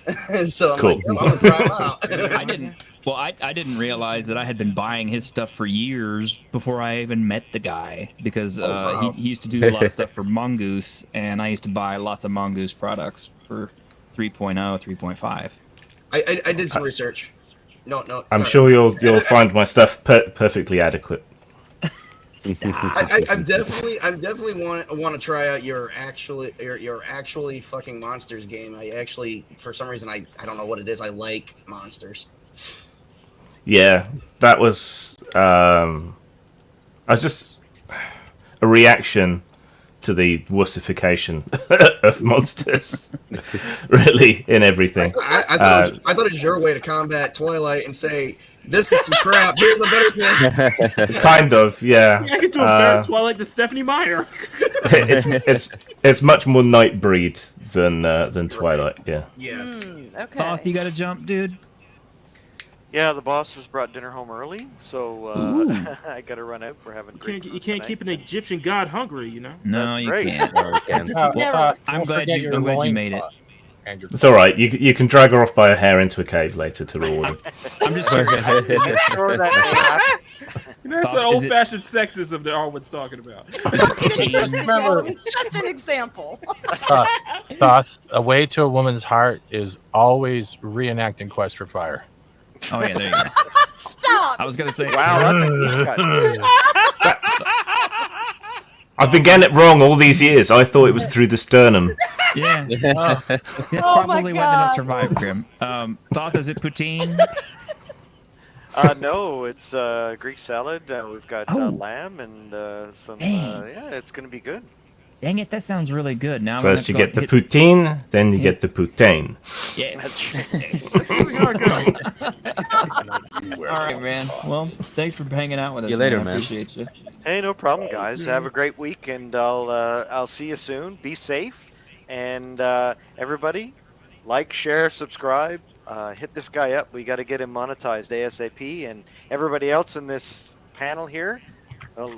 so I'm like, I'm gonna try them out. I didn't realize that I had been buying his stuff for years before I even met the guy, because he used to do a lot of stuff for Mongoose, and I used to buy lots of Mongoose products for 3.0, 3.5. I did some research. No. I'm sure you'll find my stuff perfectly adequate. I'm definitely want to try out your actually fucking monsters game. I actually, for some reason, I don't know what it is. I like monsters. Yeah, that was just a reaction to the wussification of monsters, really, in everything. I thought it was your way to combat Twilight and say, this is some crap, here's a better thing. Kind of, yeah. I could do a better Twilight than Stephanie Meyer. it's much more Nightbreed than Twilight, yeah. Yes. Okay. Boss, you got to jump, dude. Yeah, the boss has brought dinner home early, so I gotta run out. We're having You can't keep an Egyptian god hungry, No, That's you great. can't. I'm glad you made it. It's all right. You can drag her off by her hair into a cave later to reward her. I'm just sure that that's that old-fashioned sexism that Arwen's talking about. It was just an example. Thoth, a way to a woman's heart is always reenacting Quest for Fire. Oh yeah, there you go. Stop! I was gonna say. Wow, that's a deep cut. I've been getting it wrong all these years. I thought it was through the sternum. Yeah. That's Oh my probably why they don't God. survive, Grim. Thought, is it poutine? No, it's Greek salad. We've got lamb and some. Yeah, it's gonna be good. Dang it, that sounds really good. Now First you I'm get the poutine, then you get the poutine. Yes. That's usually how it goes. All right, man. Well, thanks for hanging out with us. See you later, I man. appreciate you. Hey, no problem, guys. Have a great week, and I'll see you soon. Be safe, and everybody, like, share, subscribe. Hit this guy up. We got to get him monetized ASAP, and everybody else in this panel here,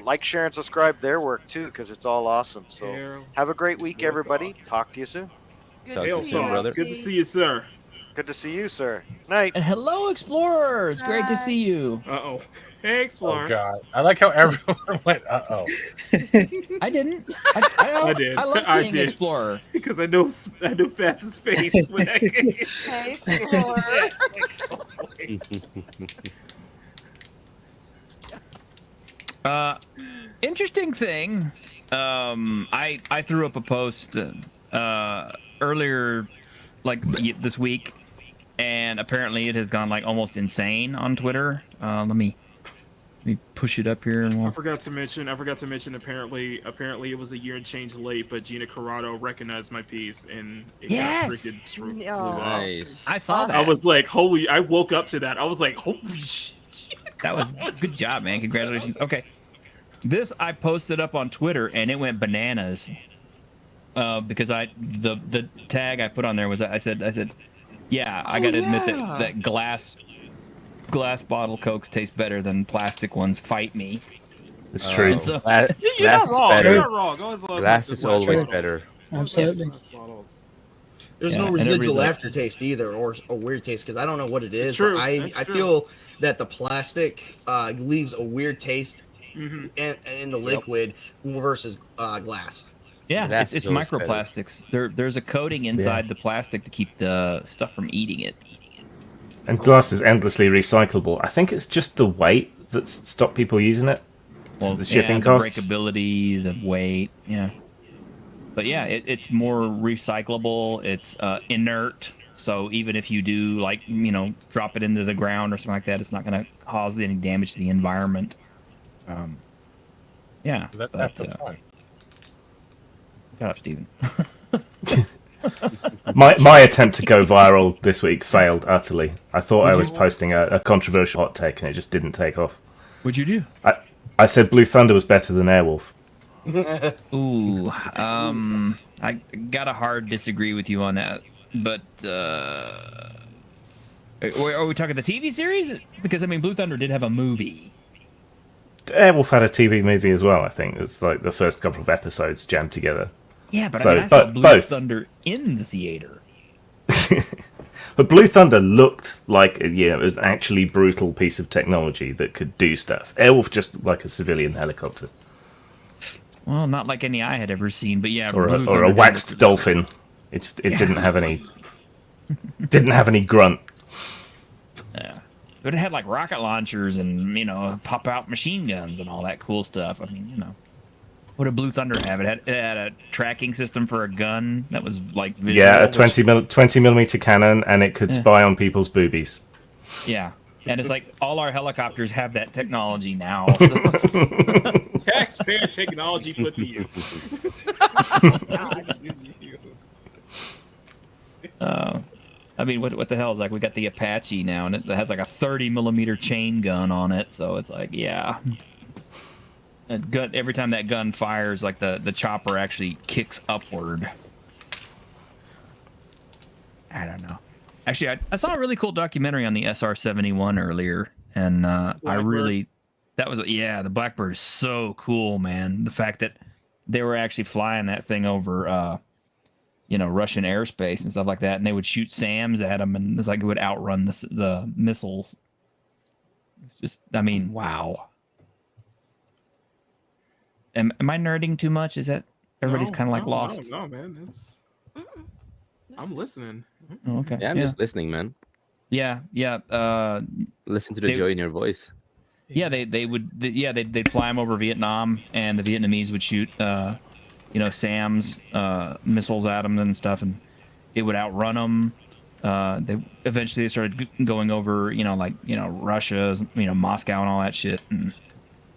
like, share, and subscribe their work too, because it's all awesome. So have a great week, everybody. Talk to you soon. Good Talk to to see you soon, you, brother. Good to see you, sir. Good to see you, sir. Night. And hello, explorers. Great to see you. Uh-oh. Hey, Explorer. Oh God, I like how everyone went. Uh-oh. I didn't. I did. I love I seeing did. Explorer. Because I know Fast's face when I came. Hey, Explorer. Interesting thing. I threw up a post earlier, like this week, and apparently it has gone like almost insane on Twitter. Let me push it up here and I forgot to mention. Apparently, it was a year and change late, but Gina Carano recognized my piece and it got freaking blew up. Nice. I saw that. I was like, holy! I woke up to that. I was like, holy shit! That was good job, man. Congratulations. Okay, this I posted up on Twitter and it went bananas. Because the tag I put on there was I said, yeah, I gotta admit that glass bottle Cokes taste better than plastic ones. Fight me. It's true. So, Glass You're not is wrong. better. You're not wrong. Glass is always better. Absolutely. There's Yeah, no and residual everybody's aftertaste either, or a weird taste, because I don't know what it is. true. But I That's true. feel that the plastic leaves a weird taste in the liquid versus glass. yeah, Glass it's is always better. microplastics. There's a coating inside the plastic to keep the stuff from eating it. And glass is endlessly recyclable. I think it's just the weight that's stopped people using it. Well, The shipping the costs. breakability, the weight, yeah. But yeah, it's more recyclable. It's inert, so even if you do drop it into the ground or something like that, it's not going to cause any damage to the environment. Yeah. That's fun. Shut up, Steven. My attempt to go viral this week failed utterly. I thought I was posting a controversial hot take and it just didn't take off. What'd you do? I said Blue Thunder was better than Airwolf. Ooh, I gotta hard disagree with you on that. But are we talking the TV series? Because I mean, Blue Thunder did have a movie. Airwolf had a TV movie as well, I think. It was like the first couple of episodes jammed together. Yeah, but So, I saw but Blue both. Thunder in the theater. But Blue Thunder looked like it was an actually brutal piece of technology that could do stuff. Airwolf just looked like a civilian helicopter. Well, not like any I had ever seen, but yeah. Or Blue a Thunder did waxed look- dolphin. It didn't have any grunt. Yeah. But it had like rocket launchers and, pop out machine guns and all that cool stuff. I mean, what did Blue Thunder have? It had a tracking system for a gun that was like visual, Yeah, a 20 millimeter cannon, and it could spy on people's boobies. Yeah. And it's like all our helicopters have that technology now. So it's- Taxpayer technology put to use. I mean, what the hell is like? We got the Apache now, and it has like a 30 millimeter chain gun on it. So it's like, yeah. And gun, every time that gun fires, like the chopper actually kicks upward. I don't know. Actually, I saw a really cool documentary on the SR-71 earlier, and the Blackbird is so cool, man. The fact that they were actually flying that thing over, Russian airspace and stuff like that, and they would shoot SAMs at them, and it's like it would outrun the missiles. It's just, I mean, wow. Am I nerding too much? Is that everybody's kind of like lost? No, man. That's. I'm listening. Oh, okay. Yeah, I'm just listening, man. Yeah. Listen to the joy in your voice. Yeah, they'd fly them over Vietnam, and the Vietnamese would shoot, SAM's missiles at them and stuff, and it would outrun them. They started going over, Russia, Moscow and all that shit, and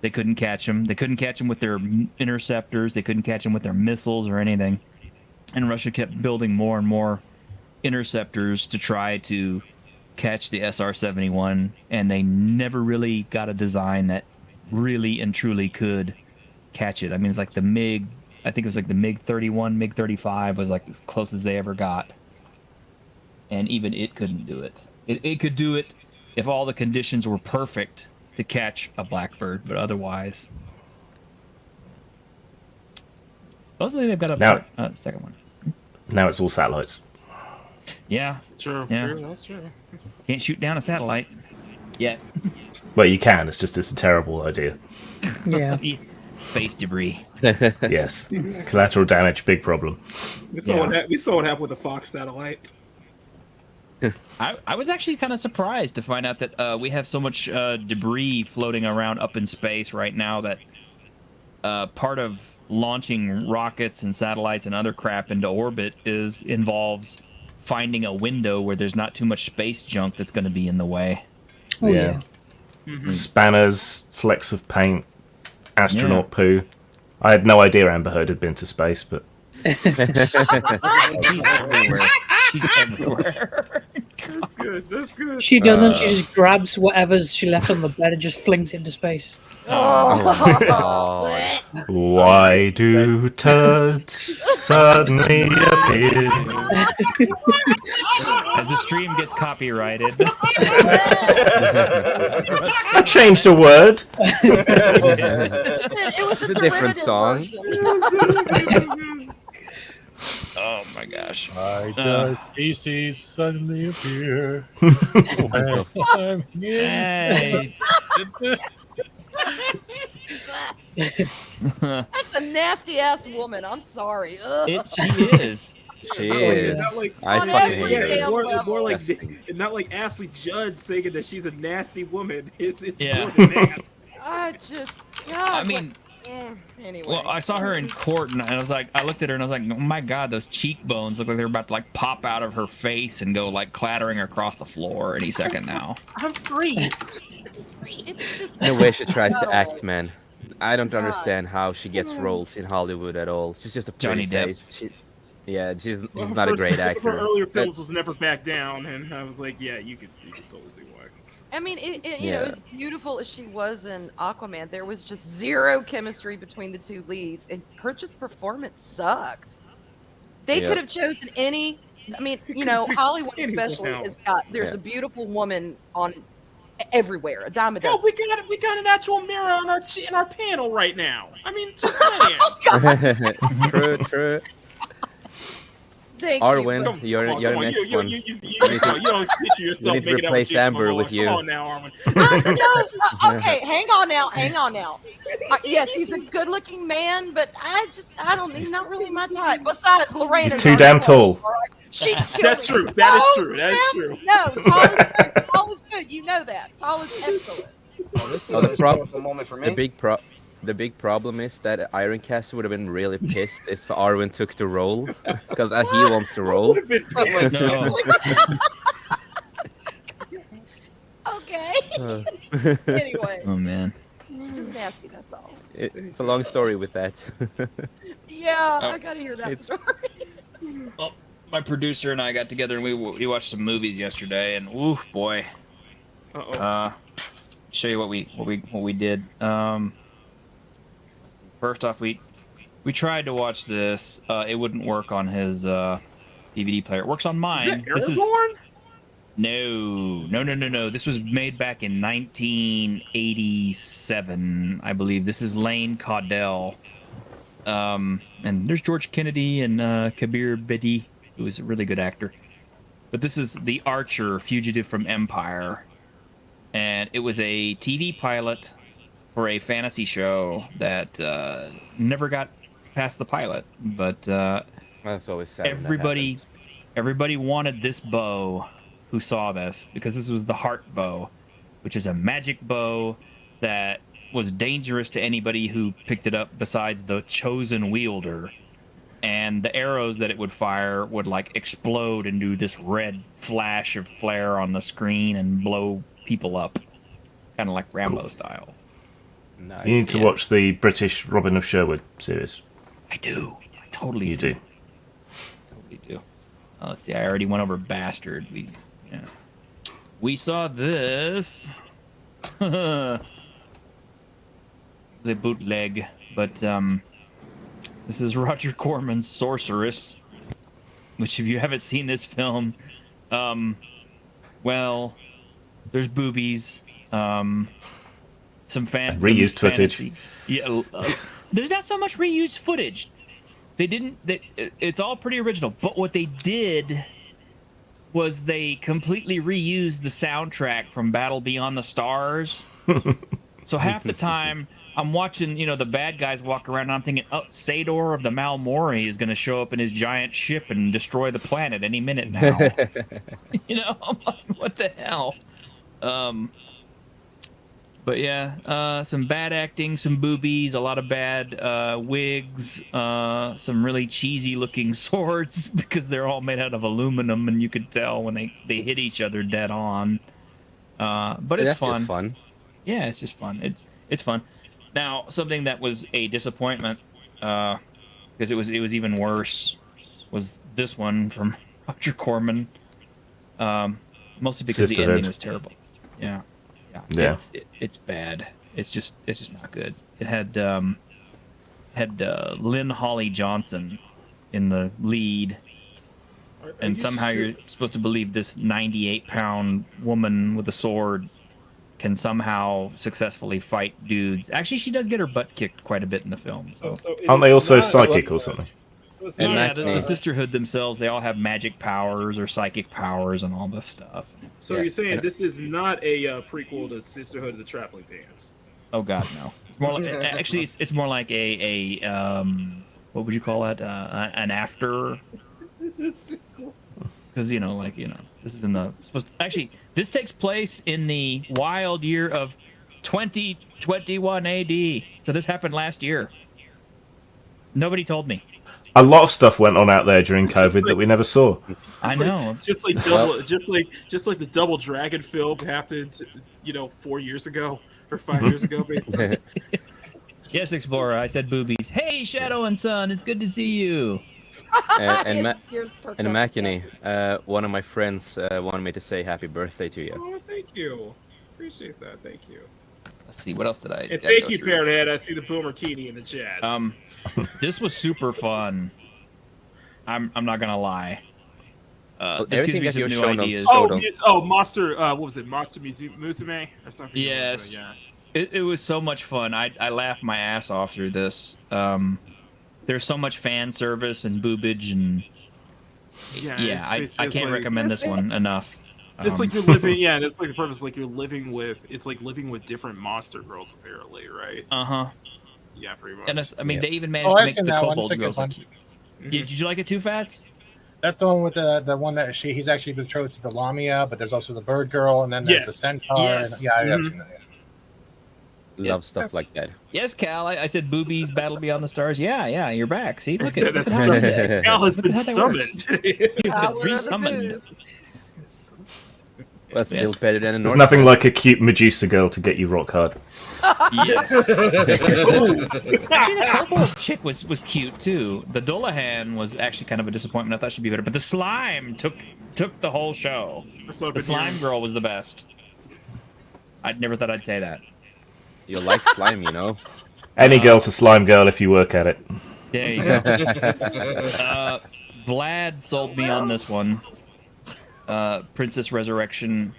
they couldn't catch them. They couldn't catch them with their interceptors. They couldn't catch them with their missiles or anything. And Russia kept building more and more interceptors to try to catch the SR-71, and they never really got a design that really and truly could catch it. I mean, it's like the MiG. I think it was like the MiG-31, MiG-35 was like as close as they ever got. And even it couldn't do it. It could do it if all the conditions were perfect to catch a blackbird, but otherwise. Supposedly they've got a second one. Now it's all satellites. Yeah. True, yeah. true, that's true. Can't shoot down a satellite yet. Well, you can. It's just a terrible idea. Yeah. Space debris. Yes. Collateral damage, big problem. We saw what happened with the Fox satellite. I was actually kind of surprised to find out that we have so much debris floating around up in space right now that part of launching rockets and satellites and other crap into orbit involves finding a window where there's not too much space junk that's going to be in the way. Oh, yeah. Mm-hmm. Spanners, flecks of paint, astronaut poo. I had no idea Amber Heard had been to space, but She's everywhere. She's everywhere. That's good. That's good. She doesn't. She just grabs whatever's she left on the bed and just flings it into space. Oh, why do turds suddenly appear? As the stream gets copyrighted. I changed a word. It was It's a different song. Oh my gosh. Why does species suddenly appear? Hey. That's a nasty ass woman. I'm sorry. Ugh. She is. She is. I on fucking every hate her. damn more level. like Disgusting. not like Ashley Judd saying that she's a nasty woman. It's Yeah. more than that. I just, God, I mean, anyway. well, I saw her in court, and I was like, I looked at her and I was like, oh my god, those cheekbones look like they're about to like pop out of her face and go like clattering across the floor any second now. I'm free. It's just The way she tries to act, man. I don't understand how she gets roles in Hollywood at all. She's just a pretty Johnny Depp. face. She's not a great Her actor. earlier films was Never Back Down, and I was like, yeah, you could totally see why. I mean, you know, as beautiful as she was in Aquaman, there was just zero chemistry between the two leads, and her just performance sucked. They could have chosen any. I mean, you know, Hollywood especially has got. There's a beautiful woman on everywhere, a dime a dozen. No, we got an actual mirror on in our panel right now. I mean, just saying. True. Thank Arwen, you. you're next one. You don't picture yourself need to making out replace with Jason Amber Momoa. with you. Come on now, Arwen. Okay, hang on now. Yes, he's a good-looking man, but he's not really my type. Besides, Lorraine. He's too damn tall. That's true. That is true. That is true. No, tall is good. Tall is good. You know that. Tall is excellent. Oh, this is a historical moment for me. The big problem is that Ironcast would have been really pissed if Arwen took the role, because he wants the role. Okay. Anyway. Oh man. She's just nasty. That's all. It's a long story with that. Yeah, I gotta hear that story. Well, my producer and I got together and we watched some movies yesterday, and oof, boy. Show you what we did. First off, we tried to watch this. It wouldn't work on his DVD player. It works on mine. Is that Aragorn? No. This was made back in 1987, I believe. This is Lane Caudell. And there's George Kennedy and Kabir Bedi, who was a really good actor. But this is The Archer, Fugitive from Empire. And it was a TV pilot for a fantasy show that never got past the pilot. But that's always sad. Everybody wanted this bow who saw this, because this was the Heart bow, which is a magic bow that was dangerous to anybody who picked it up besides the chosen wielder. And the arrows that it would fire would like explode and do this red flash of flare on the screen and blow people up, kind of like Rambo style. Nice. You need to watch the British Robin of Sherwood series. I do. I totally You do. Totally do. Let's see. I already went over Bastard. We saw this. The bootleg, but this is Roger Corman's Sorceress, which if you haven't seen this film, well, there's boobies, some reused fantasy. footage. Yeah, there's not so much reused footage. It's all pretty original, but what they did was they completely reused the soundtrack from Battle Beyond the Stars. So half the time I'm watching, the bad guys walk around and I'm thinking, oh, Sador of the Malmori is going to show up in his giant ship and destroy the planet any minute now. I'm like, what the hell? But yeah, some bad acting, some boobies, a lot of bad wigs, some really cheesy looking swords because they're all made out of aluminum and you could tell when they hit each other dead on. But it's fun. Just fun. Yeah, it's just fun. It's fun. Now, something that was a disappointment, because it was even worse, was this one from Archer Corman. Mostly because the ending was terrible. Yeah. It's bad. It's just not good. It had Lynn Holly Johnson in the lead, and somehow you're supposed to believe this 98-pound woman with a sword can somehow successfully fight dudes. Actually, she does get her butt kicked quite a bit in the film. So. Aren't they also psychic or something? Yeah, the Sisterhood themselves, they all have magic powers or psychic powers and all this stuff. So you're saying this is not a prequel to Sisterhood of the Traveling Pants? Oh God, no. It's more like, actually, it's more like a what would you call it? An after. Because this is in the actually this takes place in the wild year of 2021 AD. So this happened last year. Nobody told me. A lot of stuff went on out there during COVID that we never saw. I know. Just like the Double Dragon film happened, 4 years ago or 5 years ago, basically. Yes, Explorer. I said boobies. Hey, Shadow and Sun. It's good to see you. And Makini, one of my friends wanted me to say happy birthday to you. Oh, thank you. Appreciate that. Thank you. Let's see. What else did I? And thank you, Parrothead. I see the Boomer Keeney in the chat. This was super fun. I'm not gonna lie. This gives me some new ideas. Monster. What was it? Monster Musume or something? Yes. Yeah. It was so much fun. I laughed my ass off through this. There's so much fan service and boobage and I can't recommend this one enough. It's like you're living, and it's like the purpose, like you're living with, it's like living with different monster girls, apparently, right? Yeah, pretty much. And they even managed to make the kobold girls. Did you like it too, Fats? That's the one with the one that he's actually betrothed to the Lamia, but there's also the bird girl, and then there's the centaur. Yes. And, I've seen that. Love stuff like that. Yes, Cal. I said boobies, Battle Beyond the Stars. Yeah, you're back. See, look at it. Cal has been summoned. Re-summoned. That's still better than a There's nothing like a cute Medusa girl to get you rock hard. Yes. Actually, the kobold chick was cute too. The Dullahan was actually kind of a disappointment. I thought she'd be better, but the slime took the whole show. The slime girl was the best. I never thought I'd say that. You like slime, Any girl's a slime girl if you work at it. There you go. Vlad sold me on this one. Princess Resurrection.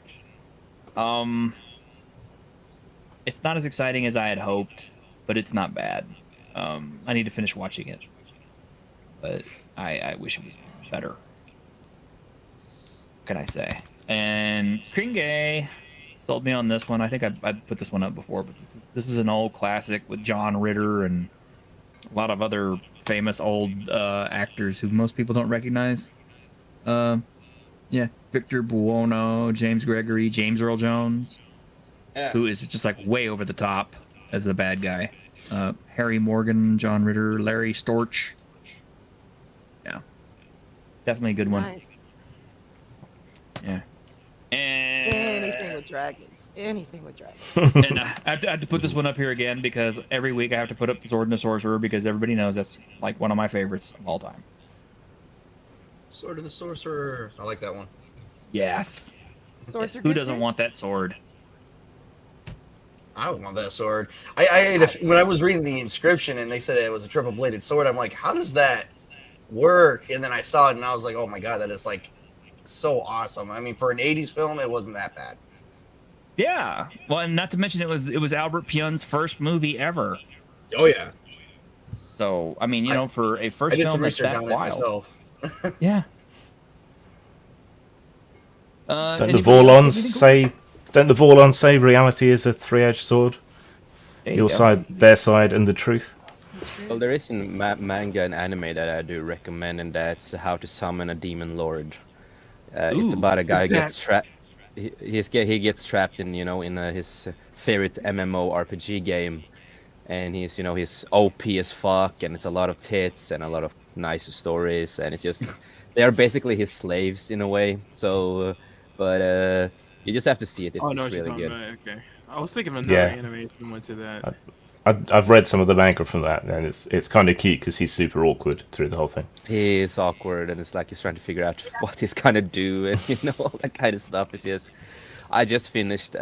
It's not as exciting as I had hoped, but it's not bad. I need to finish watching it, but I wish it was better. What can I say? And Kringe sold me on this one. I think I put this one up before, but this is an old classic with John Ritter and a lot of other famous old actors who most people don't recognize. Yeah, Victor Buono, James Gregory, James Earl Jones. who is just like way over the top as the bad guy. Harry Morgan, John Ritter, Larry Storch. Yeah, definitely a good one. Nice. Yeah. And Anything with dragons. Anything with dragons. and I have to put this one up here again because every week I have to put up the Sword and the Sorcerer because everybody knows that's like one of my favorites of all time. Sword of the Sorcerer. I like that one. Yes. Sorcerer. Who doesn't want that sword? I would want that sword. When I was reading the inscription and they said it was a triple bladed sword, I'm like, how does that work? And then I saw it and I was like, oh my god, that is like so awesome. I mean, for an 80s film, it wasn't that bad. Yeah. Well, and not to mention it was Albert Pyun's first movie ever. Oh yeah. So I mean, you know, for a first film that's that wild. Yeah. Don't the Vorlons say reality is a three-edged sword? Your side, their side, and the truth. Well, there is a manga and anime that I do recommend, and that's How to Summon a Demon Lord. It's about a guy who gets trapped. He gets trapped in his favorite MMO RPG game, and he's OP as fuck, and it's a lot of tits and a lot of nice stories, and it's just they are basically his slaves in a way. So, but you just have to see it. It's really good. Okay, I was thinking of another animation went to that. I've read some of the manga from that, and it's kind of cute because he's super awkward through the whole thing. He is awkward, and it's like he's trying to figure out what he's gonna do, and all that kind of stuff. It's just, I just finished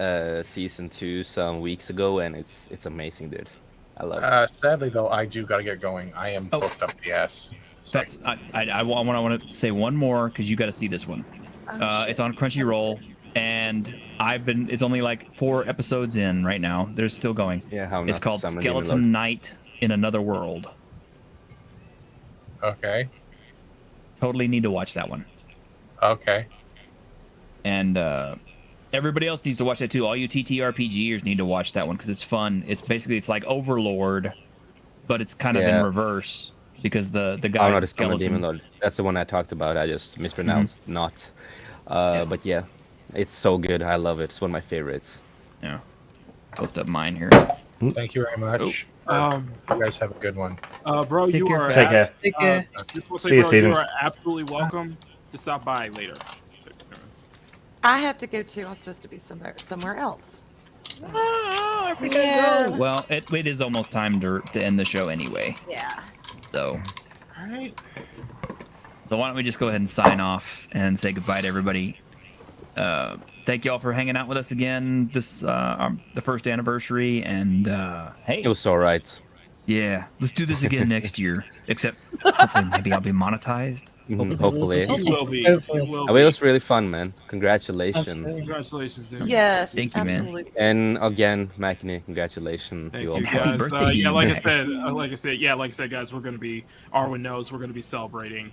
season 2 some weeks ago, and it's amazing, dude. I love it. Sadly, though, I do gotta get going. I am booked up the ass. That's I want to say one more because you got to see this one. It's on Crunchyroll. And it's only like 4 episodes in right now. They're still going. Yeah, it's called Skeleton Knight in Another World. Okay. Totally need to watch that one. Okay. And everybody else needs to watch that too. All you TTRPGers need to watch that one because it's fun. It's like Overlord, but it's kind of in reverse because the guy's a skeleton. Demon Lord. That's the one I talked about. I just mispronounced not. Yes. But yeah. It's so good. I love it. It's one of my favorites. Yeah. Post up mine here. Thank you very much. You guys have a good one. Bro, Take care. Take care. See you, Steven. You are absolutely welcome to stop by later. I have to go too. I'm supposed to be somewhere else. So. Well, it is almost time to end the show anyway. Yeah. So. All right. So why don't we just go ahead and sign off and say goodbye to everybody. Thank you all for hanging out with us again this the first anniversary, and hey, it was all right. Yeah, let's do this again next year. Except hopefully maybe I'll be monetized. Hopefully. It will be. It was really fun, man. Congratulations. Absolutely. Congratulations, dude. Yes. Thank you, absolutely. man. And again, Makini, congratulations. Thank you, guys. Like I said, guys, Arwen knows we're gonna be celebrating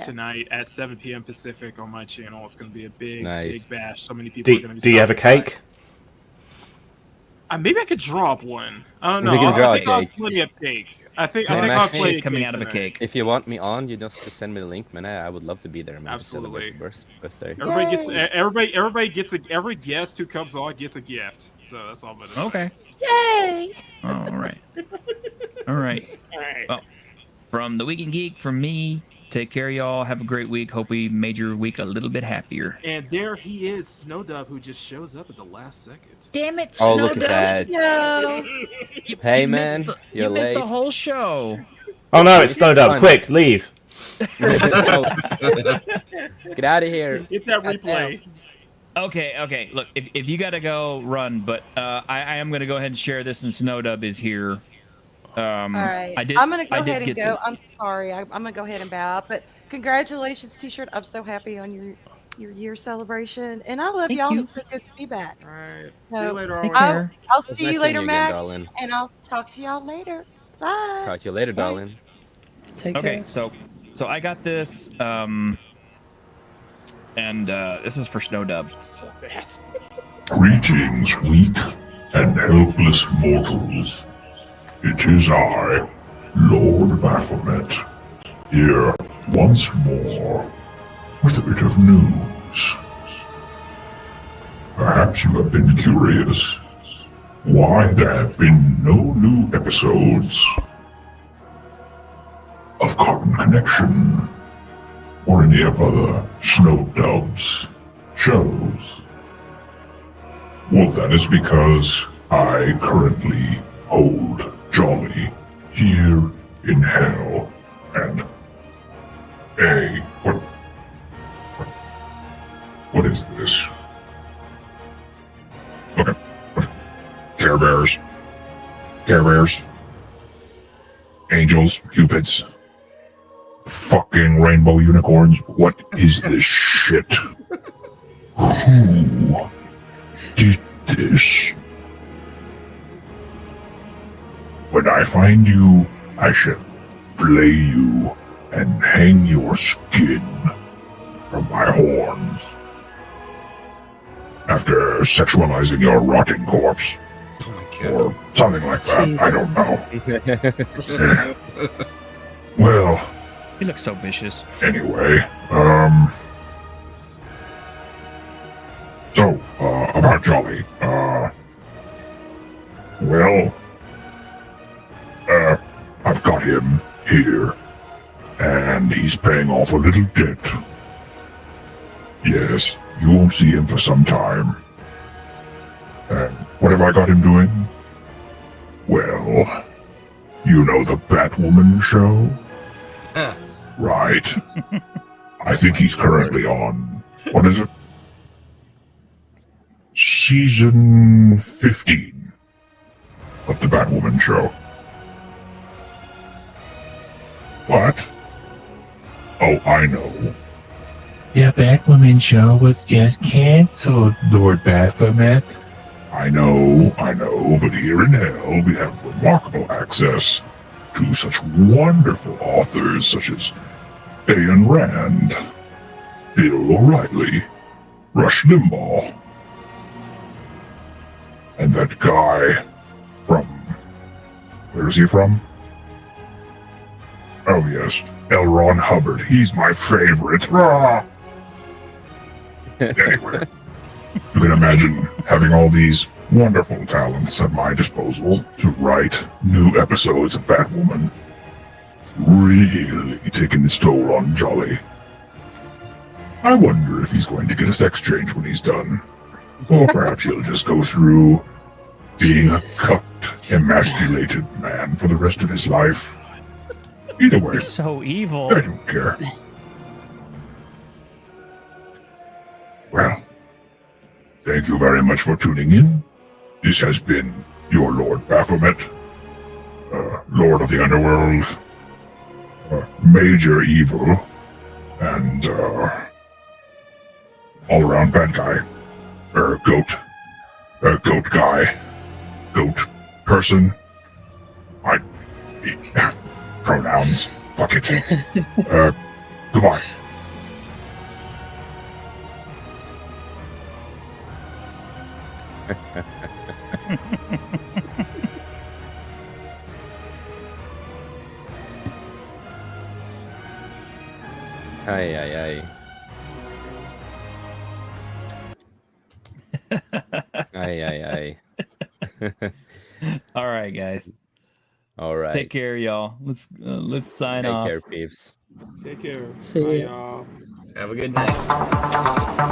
tonight at 7 p.m. Pacific on my channel. It's going to be a big bash. So many people are going to be. Do you have a cake? Maybe I could drop one. I don't know. You can draw I think a I'll cake. play a cake. I think I'll play coming out of a cake. If you want me on, you just send me the link, man. I would love to be there, man. Absolutely. Birthday. Everybody gets every guest who comes on gets a gift. So that's all I'm gonna say. Okay. Yay! All right. All right. Well, from the Week in Geek, from me. Take care, y'all. Have a great week. Hope we made your week a little bit happier. And there he is, Snowdove, who just shows up at the last second. Damn it, Snowdove! Oh, look at that. No. Hey, man. You missed the whole show. Oh, no, it's Snowdove. Quick, leave. Get out of here. Get that replay. Okay. Look, if you got to go, run. But I am going to go ahead and share this, and Snowdove is here. All right. I'm going to go ahead and go. This. I'm sorry. I'm going to go ahead and bow out. But congratulations, T-shirt. I'm so happy on your year celebration. And I love y'all. It's so good to be back. All right. So, see you later, I'll see you later, Mac. And I'll talk to y'all later. Bye. Talk to you later, darling. Take care. Okay, so I got this. And this is for Snowdove. So bad. Greetings, weak and helpless mortals. It is I, Lord Baphomet, here once more with a bit of news. Perhaps you have been curious why there have been no new episodes of Carbon Connection or any of other Snow Dubs shows. Well, that is because I currently hold Jolly here in hell, and what is this? Okay. Care Bears. Angels, Cupids. Fucking rainbow unicorns. What is this shit? Who did this? When I find you, I shall flay you and hang your skin from my horns. After sexualizing your rotting corpse. Oh my God. Or something like that. Jesus. I don't know. Well, He looks so vicious. anyway, so, about Jolly, I've got him here, and he's paying off a little debt. Yes, you won't see him for some time. And what have I got him doing? Well, you know the Batwoman show? Right. I think he's currently on, what is it? Season 15 of the Batwoman show. What? Oh, I know. The Batwoman show was just cancelled, Lord Baphomet. I know, but here in hell we have remarkable access to such wonderful authors such as Ayn Rand, Bill O'Reilly, Rush Limbaugh, and that guy from... Where is he from? Oh yes, L. Ron Hubbard. He's my favorite. Rah! Anyway, you can imagine having all these wonderful talents at my disposal to write new episodes of Batwoman. Really taking its toll on Jolly. I wonder if he's going to get a sex change when he's done. Or perhaps he'll just go through being a cucked, emasculated man for the rest of his life. Either way, He's so evil. I don't care. Well, thank you very much for tuning in. This has been your Lord Baphomet, Lord of the Underworld, Major Evil, and all-around bad guy. Goat guy. Goat person. Pronouns. Fuck it. Goodbye. Ay. Ay. All right, guys. All right. Take care, y'all. Let's sign Take off. care, peeps. Take care. See Bye, ya. y'all. Have a good night.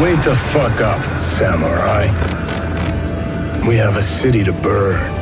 Wake the fuck up, samurai. We have a city to burn.